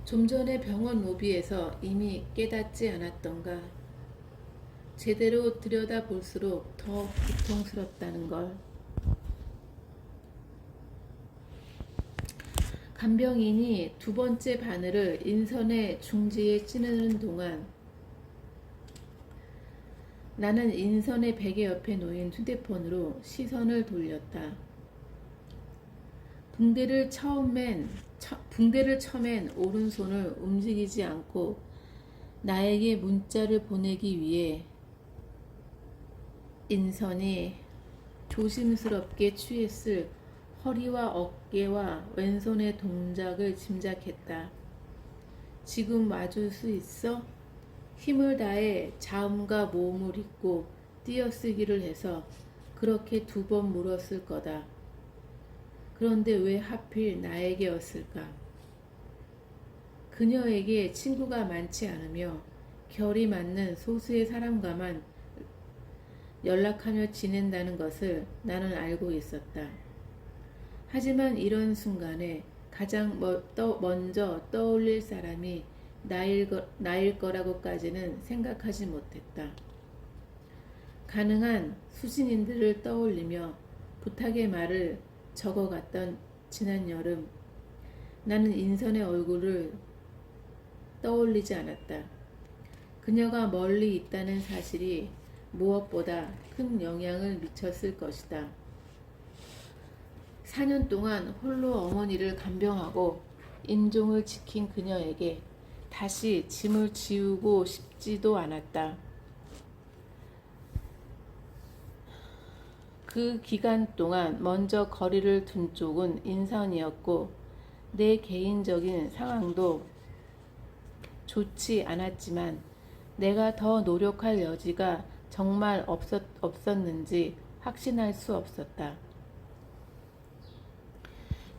좀 전에 병원 로비에서 이미 깨닫지 않았던가. 제대로 들여다볼수록 더 고통스럽다는 걸. 간병인이 2번째 바늘을 인선의 중지에 찌르는 동안 나는 인선의 베개 옆에 놓인 휴대폰으로 시선을 돌렸다. 붕대를 처맨 오른손을 움직이지 않고 나에게 문자를 보내기 위해 인선이 조심스럽게 취했을 허리와 어깨와 왼손의 동작을 짐작했다. 지금 와줄 수 있어? 힘을 다해 자음과 모음을 잇고 띄어쓰기를 해서 그렇게 2번 물었을 거다. 그런데 왜 하필 나에게였을까? 그녀에게 친구가 많지 않으며 결이 맞는 소수의 사람과만 연락하며 지낸다는 것을 나는 알고 있었다. 하지만 이런 순간에 가장 먼저 떠올릴 사람이 나일 거라고까지는 생각하지 못했다. 가능한 수신인들을 떠올리며 부탁의 말을 적어갔던 지난 여름, 나는 인선의 얼굴을 떠올리지 않았다. 그녀가 멀리 있다는 사실이 무엇보다 큰 영향을 미쳤을 것이다. 4년 동안 홀로 어머니를 간병하고 인종을 지킨 그녀에게 다시 짐을 지우고 싶지도 않았다. 그 기간 동안 먼저 거리를 둔 쪽은 인선이었고 내 개인적인 상황도 좋지 않았지만 내가 더 노력할 여지가 정말 없었는지 확신할 수 없었다.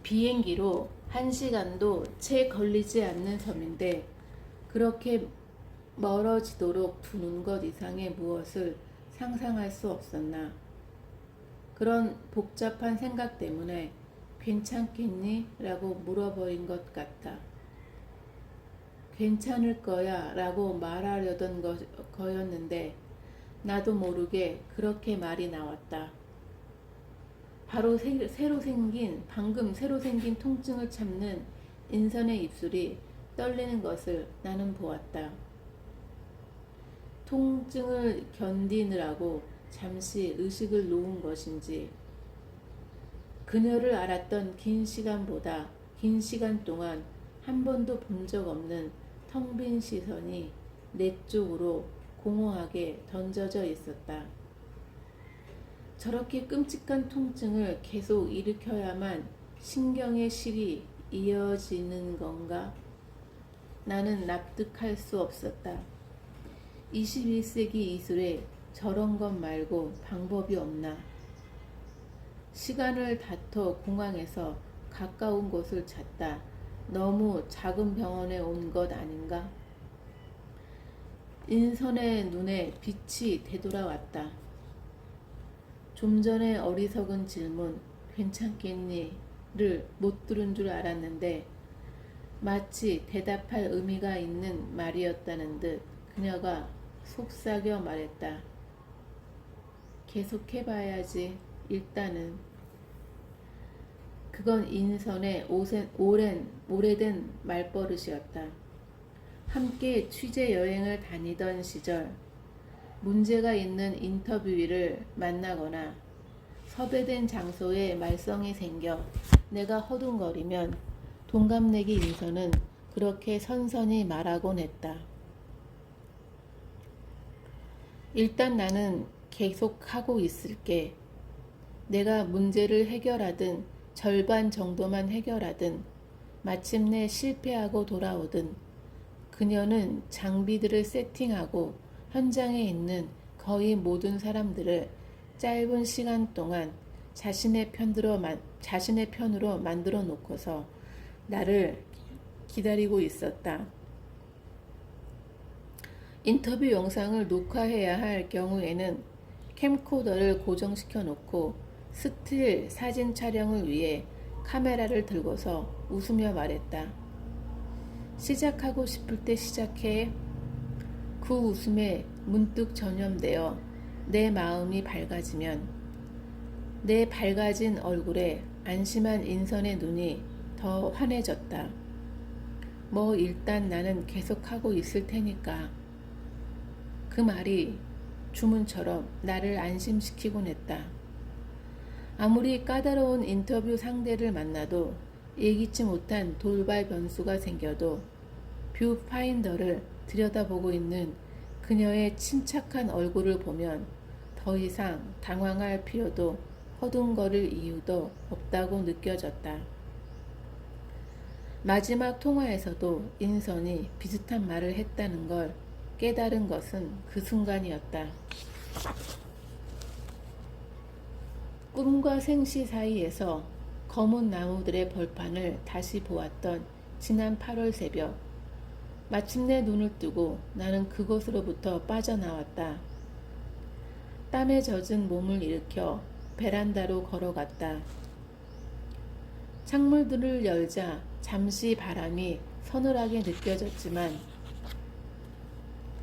비행기로 1시간도 채 걸리지 않는 섬인데 그렇게 멀어지도록 두는 것 이상의 무엇을 상상할 수 없었나. 그런 복잡한 생각 때문에 괜찮겠니? 라고 물어버린 것 같다. 괜찮을 거야 라고 말하려던 거였는데 나도 모르게 그렇게 말이 나왔다. 바로 방금 새로 생긴 통증을 참는 인선의 입술이 떨리는 것을 나는 보았다. 통증을 견디느라고 잠시 의식을 놓은 것인지 그녀를 알았던 긴 시간 동안 한 번도 본 적 없는 텅 빈 시선이 내 쪽으로 공허하게 던져져 있었다. 저렇게 끔찍한 통증을 계속 일으켜야만 신경의 실이 이어지는 건가? 나는 납득할 수 없었다. 21세기 이술에 저런 것 말고 방법이 없나? 시간을 다퉈 공항에서 가까운 곳을 찾다. 너무 작은 병원에 온 것 아닌가? 인선의 눈에 빛이 되돌아왔다. 좀 전에 어리석은 질문 괜찮겠니?를 못 들은 줄 알았는데 마치 대답할 의미가 있는 말이었다는 듯 그녀가 속삭여 말했다. 계속해봐야지. 일단은. 그건 인선의 오래된 말버릇이었다. 함께 취재 여행을 다니던 시절 문제가 있는 인터뷰이를 만나거나 섭외된 장소에 말썽이 생겨 내가 허둥거리면 동갑내기 인선은 그렇게 선선히 말하곤 했다. 일단 나는 계속하고 있을게. 내가 문제를 해결하든 절반 정도만 해결하든 마침내 실패하고 돌아오든 그녀는 장비들을 세팅하고 현장에 있는 거의 모든 사람들을 짧은 시간 동안 자신의 편으로 만들어 놓고서 나를 기다리고 있었다. 인터뷰 영상을 녹화해야 할 경우에는 캠코더를 고정시켜 놓고 스틸 사진 촬영을 위해 카메라를 들고서 웃으며 말했다. 시작하고 싶을 때 시작해. 그 웃음에 문득 전염되어 내 마음이 밝아지면 내 밝아진 얼굴에 안심한 인선의 눈이 더 환해졌다. 뭐 일단 나는 계속하고 있을 테니까. 그 말이 주문처럼 나를 안심시키곤 했다. 아무리 까다로운 인터뷰 상대를 만나도 예기치 못한 돌발 변수가 생겨도 뷰파인더를 들여다보고 있는 그녀의 침착한 얼굴을 보면 더 이상 당황할 필요도 허둥거릴 이유도 없다고 느껴졌다. 마지막 통화에서도 인선이 비슷한 말을 했다는 걸 깨달은 것은 그 순간이었다. 꿈과 생시 사이에서 검은 나무들의 벌판을 다시 보았던 지난 8월 새벽. 마침내 눈을 뜨고 나는 그곳으로부터 빠져나왔다. 땀에 젖은 몸을 일으켜 베란다로 걸어갔다. 창문들을 열자 잠시 바람이 서늘하게 느껴졌지만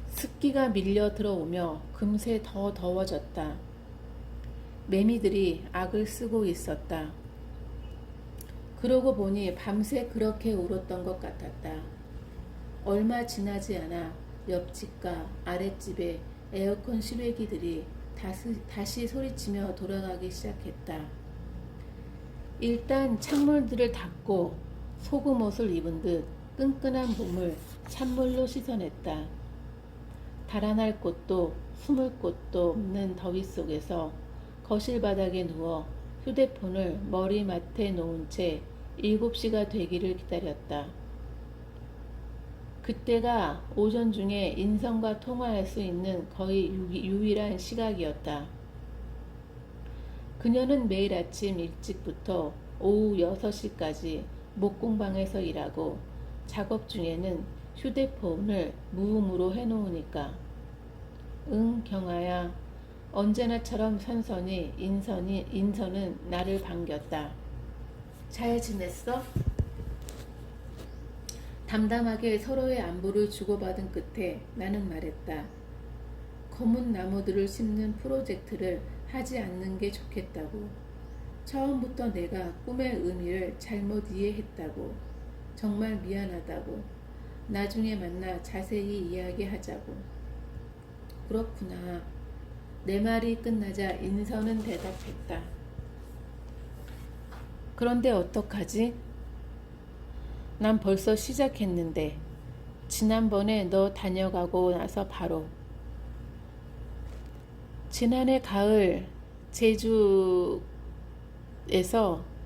습기가 밀려 들어오며 금세 더 더워졌다. 매미들이 악을 쓰고 있었다. 그러고 보니 밤새 그렇게 울었던 것 같았다. 얼마 지나지 않아 옆집과 아랫집의 에어컨 실외기들이 다시 소리치며 돌아가기 시작했다. 일단 창문들을 닫고 속옷을 입은 듯 끈끈한 몸을 찬물로 씻어냈다. 달아날 곳도 숨을 곳도 없는 더위 속에서 거실 바닥에 누워 휴대폰을 머리맡에 놓은 채 7시가 되기를 기다렸다. 그때가 오전 중에 인선과 통화할 수 있는 거의 유일한 시각이었다. 그녀는 매일 아침 일찍부터 오후 6시까지 목공방에서 일하고 작업 중에는 휴대폰을 무음으로 해놓으니까 응 경아야 언제나처럼 선선히 인선은 나를 반겼다. 잘 지냈어? 담담하게 서로의 안부를 주고받은 끝에 나는 말했다. 검은 나무들을 심는 프로젝트를 하지 않는 게 좋겠다고. 처음부터 내가 꿈의 의미를 잘못 이해했다고. 정말 미안하다고. 나중에 만나 자세히 이야기하자고. 그렇구나. 내 말이 끝나자 인선은 대답했다. 그런데 어떡하지? 난 벌써 시작했는데. 지난번에 너 다녀가고 나서 바로. 지난해 가을 제주에서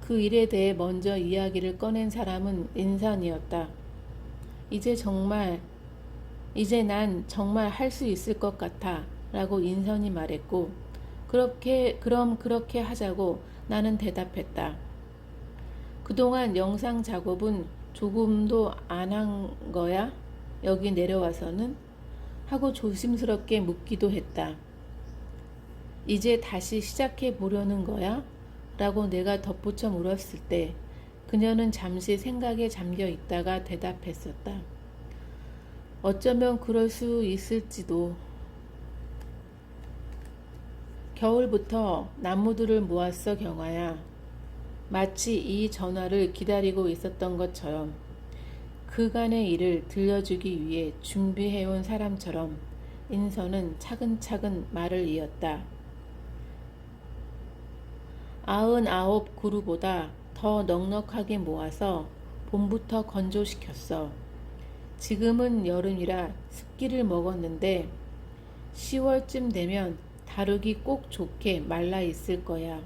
그 일에 대해 먼저 이야기를 꺼낸 사람은 인선이었다. 이제 난 정말 할 수 있을 것 같아 라고 인선이 말했고 그럼 그렇게 하자고 나는 대답했다. 그동안 영상 작업은 조금도 안 한 거야? 여기 내려와서는? 하고 조심스럽게 묻기도 했다. 이제 다시 시작해 보려는 거야? 라고 내가 덧붙여 물었을 때 그녀는 잠시 생각에 잠겨 있다가 대답했었다. 어쩌면 그럴 수 있을지도. 겨울부터 나무들을 모았어 경아야. 마치 이 전화를 기다리고 있었던 것처럼 그간의 일을 들려주기 위해 준비해온 사람처럼 인선은 차근차근 말을 이었다. 99 그루보다 더 넉넉하게 모아서 봄부터 건조시켰어. 지금은 여름이라 습기를 먹었는데 10월쯤 되면 다루기 꼭 좋게 말라 있을 거야.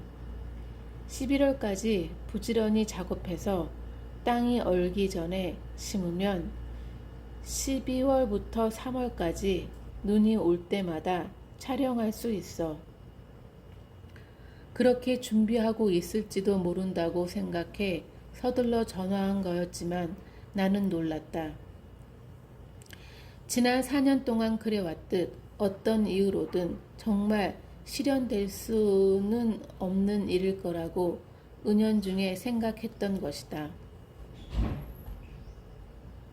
11월까지 부지런히 작업해서 땅이 얼기 전에 심으면 12월부터 3월까지 눈이 올 때마다 촬영할 수 있어. 그렇게 준비하고 있을지도 모른다고 생각해 서둘러 전화한 거였지만 나는 놀랐다. 지난 4년 동안 그래왔듯 어떤 이유로든 정말 실현될 수는 없는 일일 거라고 은연중에 생각했던 것이다.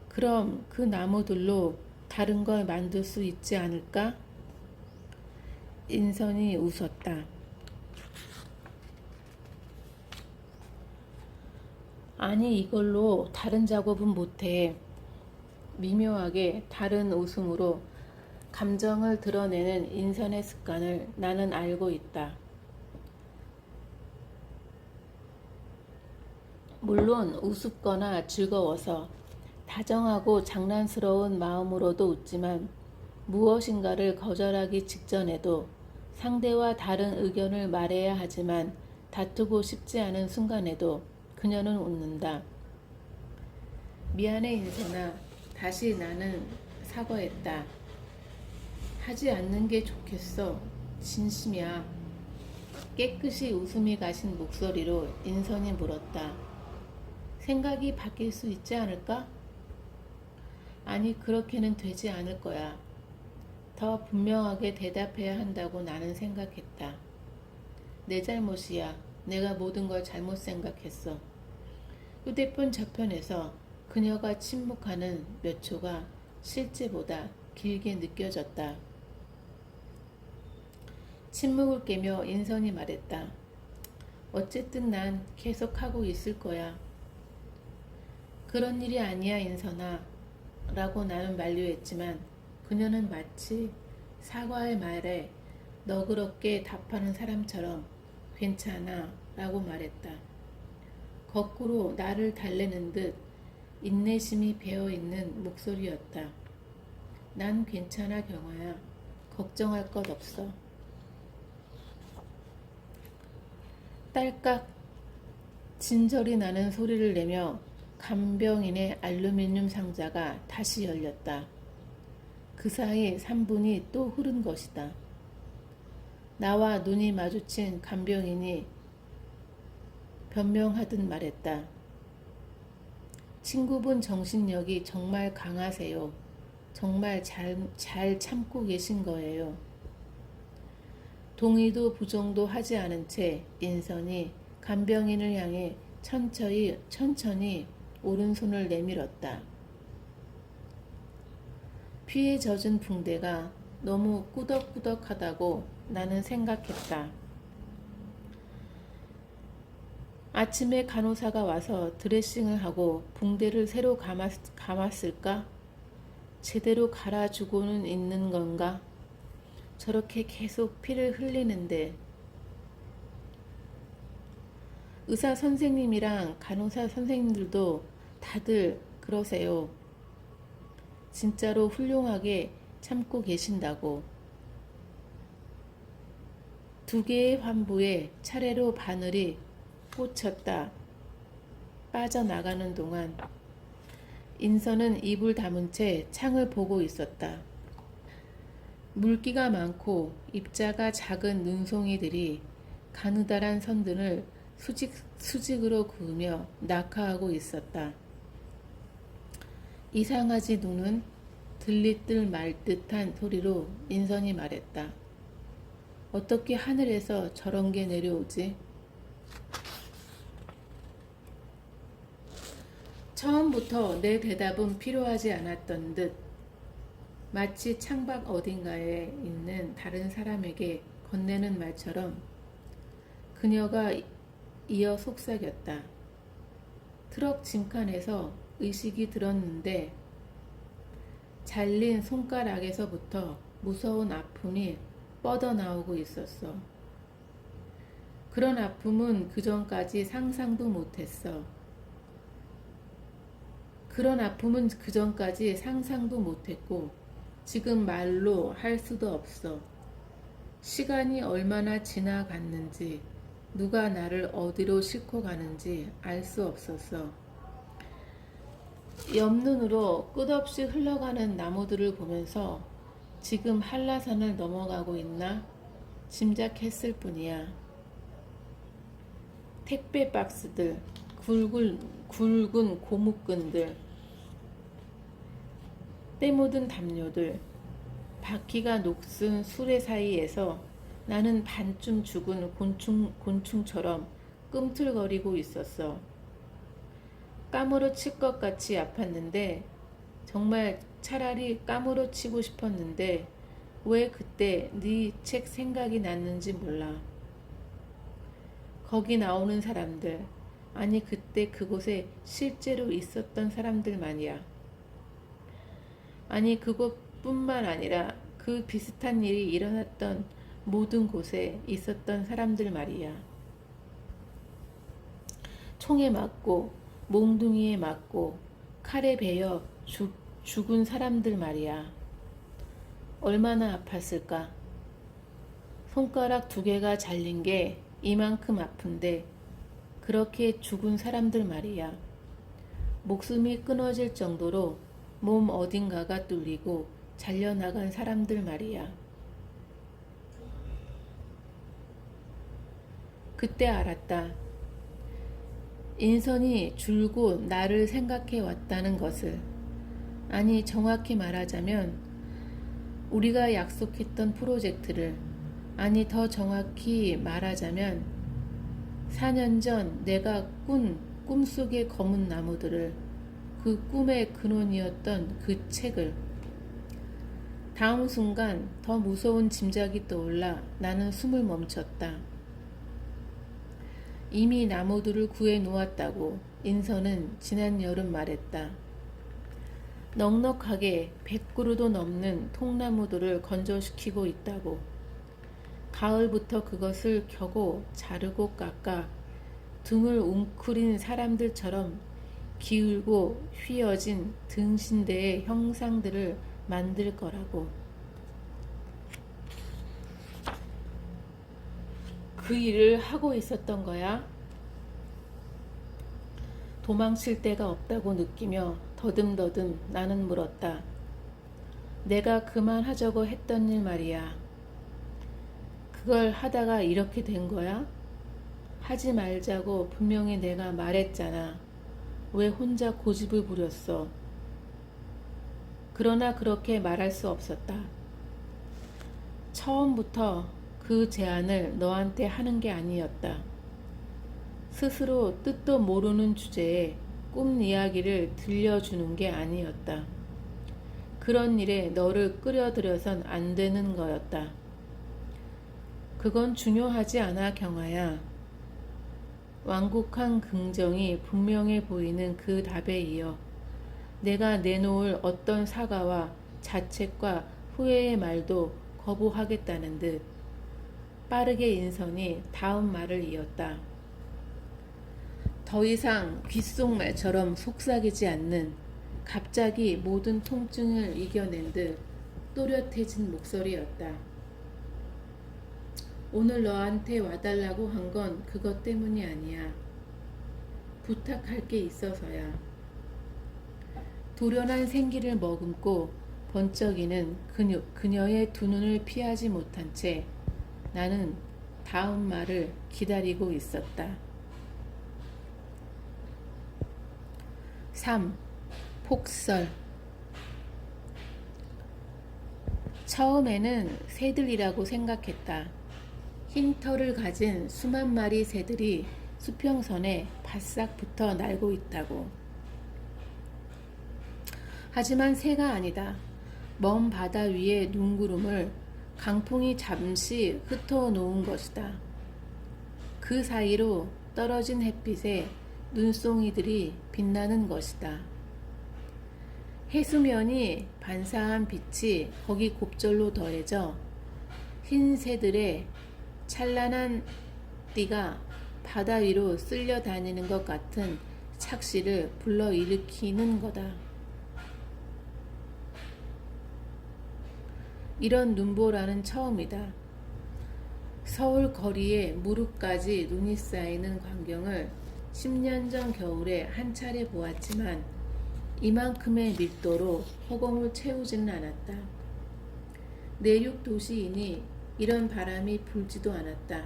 그럼 그 나무들로 다른 걸 만들 수 있지 않을까? 인선이 웃었다. 아니 이걸로 다른 작업은 못해. 미묘하게 다른 웃음으로 감정을 드러내는 인선의 습관을 나는 알고 있다. 물론 우습거나 즐거워서 다정하고 장난스러운 마음으로도 웃지만 무엇인가를 거절하기 직전에도 상대와 다른 의견을 말해야 하지만 다투고 싶지 않은 순간에도 그녀는 웃는다. 미안해 인선아. 다시 나는 사과했다. 하지 않는 게 좋겠어. 진심이야. 깨끗이 웃음이 가신 목소리로 인선이 물었다. 생각이 바뀔 수 있지 않을까? 아니 그렇게는 되지 않을 거야. 더 분명하게 대답해야 한다고 나는 생각했다. 내 잘못이야. 내가 모든 걸 잘못 생각했어. 휴대폰 저편에서 그녀가 침묵하는 몇 초가 실제보다 길게 느껴졌다. 침묵을 깨며 인선이 말했다. 어쨌든 난 계속하고 있을 거야. 그런 일이 아니야, 인선아. 라고 나는 만류했지만 그녀는 마치 사과의 말에 너그럽게 답하는 사람처럼 괜찮아 라고 말했다. 거꾸로 나를 달래는 듯 인내심이 배어있는 목소리였다. 난 괜찮아, 경아야. 걱정할 것 없어. 딸깍 진저리 나는 소리를 내며 간병인의 알루미늄 상자가 다시 열렸다. 그 사이 3분이 또 흐른 것이다. 나와 눈이 마주친 간병인이 변명하듯 말했다. 친구분 정신력이 정말 강하세요. 정말 잘 참고 계신 거예요. 동의도 부정도 하지 않은 채 인선이 간병인을 향해 천천히 오른손을 내밀었다. 피에 젖은 붕대가 너무 꾸덕꾸덕하다고 나는 생각했다. 아침에 간호사가 와서 드레싱을 하고 붕대를 새로 감았을까? 제대로 갈아주고는 있는 건가? 저렇게 계속 피를 흘리는데. 의사 선생님이랑 간호사 선생님들도 다들 그러세요. 진짜로 훌륭하게 참고 계신다고. 2개의 환부에 차례로 바늘이 꽂혔다. 빠져나가는 동안 인선은 입을 다문 채 창을 보고 있었다. 물기가 많고 작은 눈송이들이 가느다란 선등을 수직으로 그으며 낙하하고 있었다. 이상하지 눈은? 들리들 말 듯한 소리로 인선이 말했다. 어떻게 하늘에서 저런 게 내려오지? 처음부터 내 대답은 필요하지 않았던 듯 마치 창밖 어딘가에 있는 다른 사람에게 건네는 말처럼 그녀가 이어 속삭였다. 트럭 짐칸에서 의식이 들었는데 잘린 손가락에서부터 무서운 아픔이 뻗어나오고 있었어. 그런 아픔은 그전까지 상상도 못했어. 그런 아픔은 그전까지 상상도 못했고 지금 말로 할 수도 없어. 시간이 얼마나 지나갔는지 누가 나를 어디로 싣고 가는지 알 수 없었어. 옆눈으로 끝없이 흘러가는 나무들을 보면서 지금 한라산을 넘어가고 있나 짐작했을 뿐이야. 택배 박스들, 굵은 고무끈들, 때 묻은 담요들, 바퀴가 녹슨 수레 사이에서 나는 반쯤 죽은 곤충처럼 꿈틀거리고 있었어. 까무러칠 것 같이 아팠는데 정말 차라리 까무러치고 싶었는데 왜 그때 네 책 생각이 났는지 몰라. 거기 나오는 사람들, 아니 그때 그곳에 실제로 있었던 사람들 말이야. 아니 그곳뿐만 아니라 그 비슷한 일이 일어났던 모든 곳에 있었던 사람들 말이야. 총에 맞고 몽둥이에 맞고 칼에 베여 죽은 사람들 말이야. 얼마나 아팠을까? 손가락 2개가 잘린 게 이만큼 아픈데 그렇게 죽은 사람들 말이야. 목숨이 끊어질 정도로 몸 어딘가가 뚫리고 잘려나간 사람들 말이야. 그때 알았다. 인선이 줄곧 나를 생각해 왔다는 것을. 아니 정확히 말하자면 우리가 약속했던 프로젝트를, 아니 더 정확히 말하자면 4년 전 내가 꾼 꿈속의 검은 나무들을, 그 꿈의 근원이었던 그 책을. 다음 순간 더 무서운 짐작이 떠올라 나는 숨을 멈췄다. 이미 나무들을 구해 놓았다고 인선은 지난 여름 말했다. 넉넉하게 100그루도 넘는 통나무들을 건조시키고 있다고. 가을부터 그것을 켜고 자르고 깎아 등을 웅크린 사람들처럼 기울고 휘어진 등신대의 형상들을 만들 거라고. 그 일을 하고 있었던 거야? 도망칠 데가 없다고 느끼며 더듬더듬 나는 물었다. 내가 그만하자고 했던 일 말이야. 그걸 하다가 이렇게 된 거야? 하지 말자고 분명히 내가 말했잖아. 왜 혼자 고집을 부렸어? 그러나 그렇게 말할 수 없었다. 처음부터 그 제안을 너한테 하는 게 아니었다. 스스로 뜻도 모르는 주제에 꿈 이야기를 들려주는 게 아니었다. 그런 일에 너를 끌어들여선 안 되는 거였다. 그건 중요하지 않아, 경아야. 완곡한 긍정이 분명해 보이는 그 답에 이어 내가 내놓을 어떤 사과와 자책과 후회의 말도 거부하겠다는 듯 빠르게 인선이 다음 말을 이었다. 더 이상 귓속말처럼 속삭이지 않는, 갑자기 모든 통증을 이겨낸 듯 또렷해진 목소리였다. 오늘 너한테 와달라고 한 건 그것 때문이 아니야. 부탁할 게 있어서야. 도련한 생기를 머금고 번쩍이는 그녀의 두 눈을 피하지 못한 채 나는 다음 말을 기다리고 있었다. 3. 폭설. 처음에는 새들이라고 생각했다. 흰 털을 가진 수만 마리 새들이 수평선에 바싹 붙어 날고 있다고. 하지만 새가 아니다. 먼 바다 위의 눈구름을 강풍이 잠시 흩어놓은 것이다. 그 사이로 떨어진 햇빛에 눈송이들이 빛나는 것이다. 해수면이 반사한 빛이 거기 곱절로 더해져 흰 새들의 찬란한 띠가 바다 위로 쓸려 다니는 것 같은 착시를 불러일으키는 거다. 이런 눈보라는 처음이다. 서울 거리에 무릎까지 눈이 쌓이는 광경을 10년 전 겨울에 한 차례 보았지만 이만큼의 밀도로 허공을 채우지는 않았다. 내륙 도시이니 이런 바람이 불지도 않았다.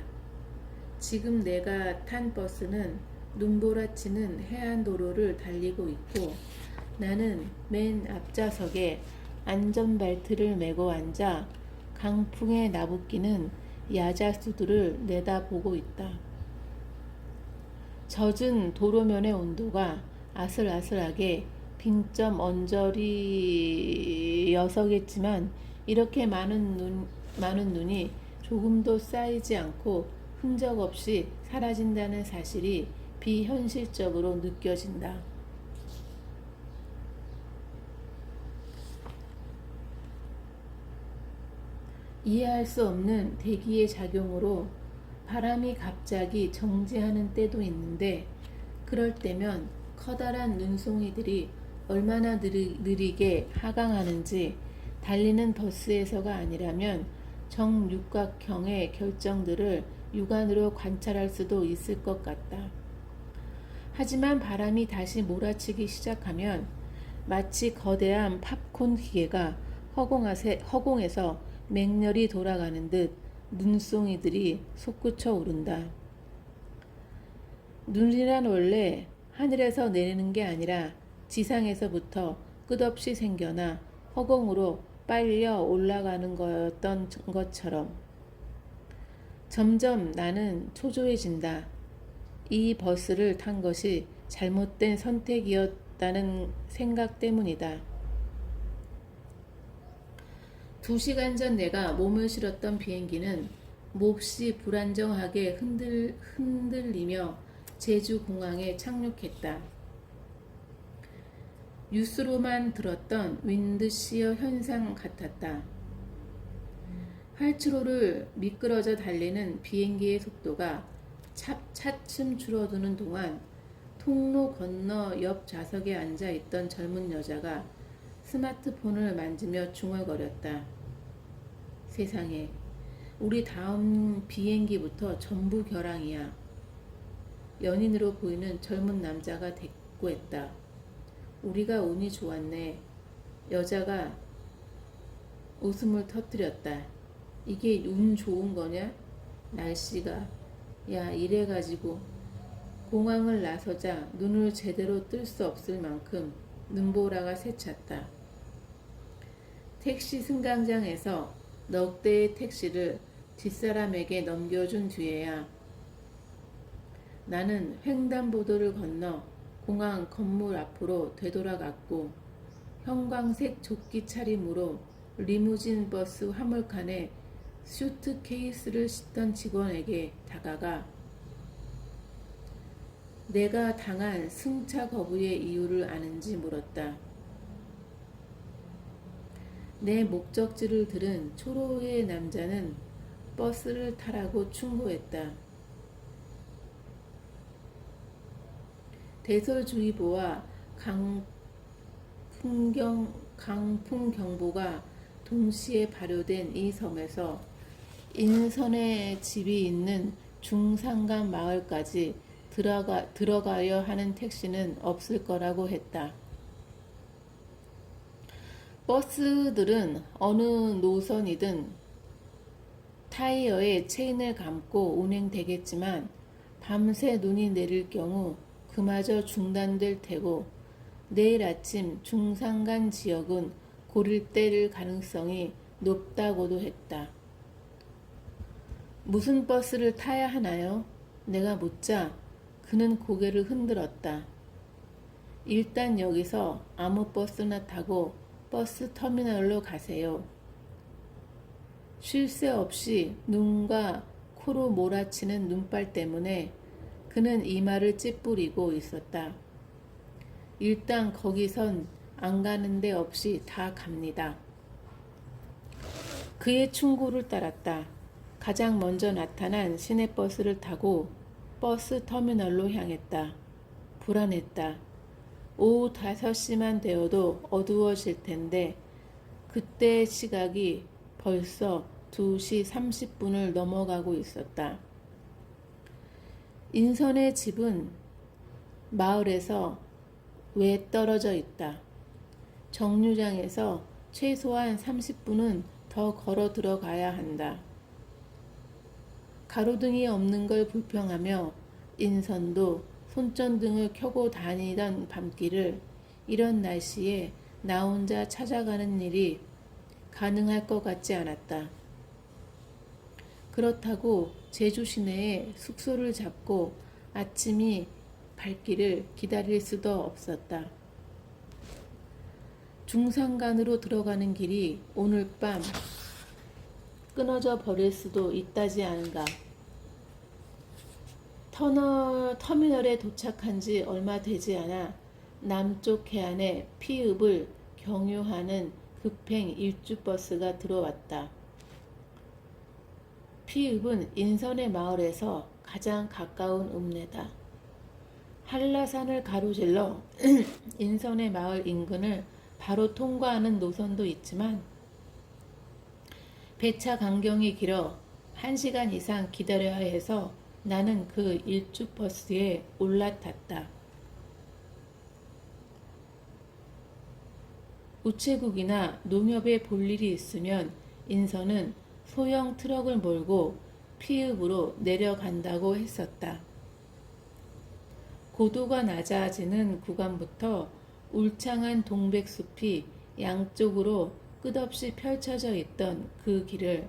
지금 내가 탄 버스는 눈보라치는 해안도로를 달리고 있고 나는 맨 앞좌석에 안전벨트를 메고 앉아 강풍에 나부끼는 야자수들을 내다보고 있다. 젖은 도로면의 온도가 아슬아슬하게 빙점 언저리여서겠지만 이렇게 많은 눈이 조금도 쌓이지 않고 흔적 없이 사라진다는 사실이 비현실적으로 느껴진다. 이해할 수 없는 대기의 작용으로 바람이 갑자기 정지하는 때도 있는데 그럴 때면 커다란 눈송이들이 얼마나 느리게 하강하는지 달리는 버스에서가 아니라면 정육각형의 결정들을 육안으로 관찰할 수도 있을 것 같다. 하지만 바람이 다시 몰아치기 시작하면 마치 거대한 팝콘 기계가 허공에서 맹렬히 돌아가는 듯 눈송이들이 솟구쳐 오른다. 눈이란 원래 하늘에서 내리는 게 아니라 지상에서부터 끝없이 생겨나 허공으로 빨려 올라가는 거였던 것처럼. 점점 나는 초조해진다. 이 버스를 탄 것이 잘못된 선택이었다는 생각 때문이다. 2시간 전 내가 몸을 실었던 비행기는 몹시 불안정하게 흔들리며 제주 공항에 착륙했다. 뉴스로만 들었던 윈드시어 현상 같았다. 활주로를 미끄러져 달리는 비행기의 속도가 차츰 줄어드는 동안 통로 건너 옆 좌석에 앉아 있던 젊은 여자가 스마트폰을 만지며 중얼거렸다. 세상에, 우리 다음 비행기부터 전부 결항이야. 연인으로 보이는 젊은 남자가 대꾸했다. 우리가 운이 좋았네. 여자가 웃음을 터뜨렸다. 이게 운 좋은 거냐? 날씨가. 야, 이래가지고. 공항을 나서자 눈을 제대로 뜰 수 없을 만큼 눈보라가 새찼다. 택시 승강장에서 넉 대의 택시를 뒷사람에게 넘겨준 뒤에야 나는 횡단보도를 건너 공항 건물 앞으로 되돌아갔고 형광색 조끼 차림으로 리무진 버스 화물칸에 슈트케이스를 싣던 직원에게 다가가 내가 당한 승차 거부의 이유를 아는지 물었다. 내 목적지를 들은 초로의 남자는 버스를 타라고 충고했다. 대설주의보와 강풍경보가 동시에 발효된 이 섬에서 인선의 집이 있는 중산간 마을까지 들어가려 하는 택시는 없을 거라고 했다. 버스들은 어느 노선이든 타이어에 체인을 감고 운행되겠지만 밤새 눈이 내릴 경우 그마저 중단될 테고 내일 아침 중산간 지역은 고릴될 가능성이 높다고도 했다. 무슨 버스를 타야 하나요? 내가 묻자 그는 고개를 흔들었다. 일단 여기서 아무 버스나 타고 버스 터미널로 가세요. 쉴 새 없이 눈과 코로 몰아치는 눈발 때문에 그는 이마를 찌푸리고 있었다. 일단 거기선 안 가는 데 없이 다 갑니다. 그의 충고를 따랐다. 가장 먼저 나타난 시내버스를 타고 버스 터미널로 향했다. 불안했다. 오후 5시만 되어도 어두워질 텐데 그때 시각이 벌써 2시 30분을 넘어가고 있었다. 인선의 집은 마을에서 왜 떨어져 있다. 정류장에서 최소한 30분은 더 걸어 들어가야 한다. 가로등이 없는 걸 불평하며 인선도 손전등을 켜고 다니던 밤길을 이런 날씨에 나 혼자 찾아가는 일이 가능할 것 같지 않았다. 그렇다고 제주 시내에 숙소를 잡고 아침이 밝기를 기다릴 수도 없었다. 중산간으로 들어가는 길이 오늘 밤 끊어져 버릴 수도 있다지 않은가. 터미널에 도착한 지 얼마 되지 않아 남쪽 해안에 피읍을 경유하는 급행 일주버스가 들어왔다. 피읍은 인선의 마을에서 가장 가까운 읍내다. 한라산을 가로질러 인선의 마을 인근을 바로 통과하는 노선도 있지만 배차 간격이 길어 1시간 이상 기다려야 해서 나는 그 일주버스에 올라탔다. 우체국이나 농협에 볼 일이 있으면 인선은 소형 트럭을 몰고 피읍으로 내려간다고 했었다. 고도가 낮아지는 구간부터 울창한 동백숲이 양쪽으로 끝없이 펼쳐져 있던 그 길을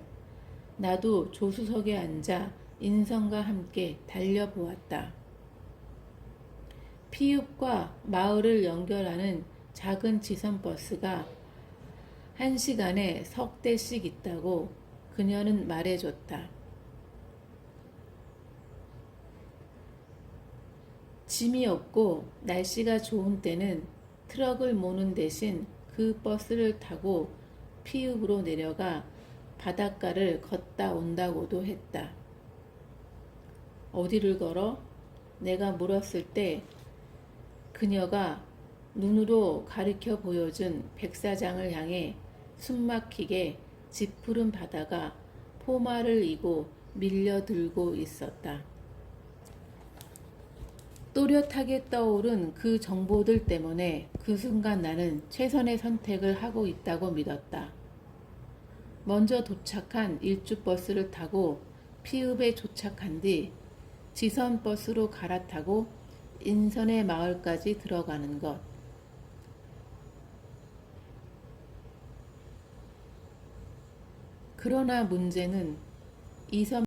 나도 조수석에 앉아 인성과 함께 달려보았다. 피읍과 마을을 연결하는 작은 지선버스가 1시간에 석 대씩 있다고 그녀는 말해줬다. 짐이 없고 날씨가 좋은 때는 트럭을 모는 대신 그 버스를 타고 피읍으로 내려가 바닷가를 걷다 온다고도 했다. 어디를 걸어? 내가 물었을 때 그녀가 눈으로 가리켜 보여준 백사장을 향해 숨막히게 짙푸른 바다가 포마를 이고 밀려들고 있었다. 또렷하게 떠오른 그 정보들 때문에 그 순간 나는 최선의 선택을 하고 있다고 믿었다. 먼저 도착한 일주버스를 타고 피읍에 도착한 뒤 지선버스로 갈아타고 인선의 마을까지 들어가는 것. 그러나 문제는 이섬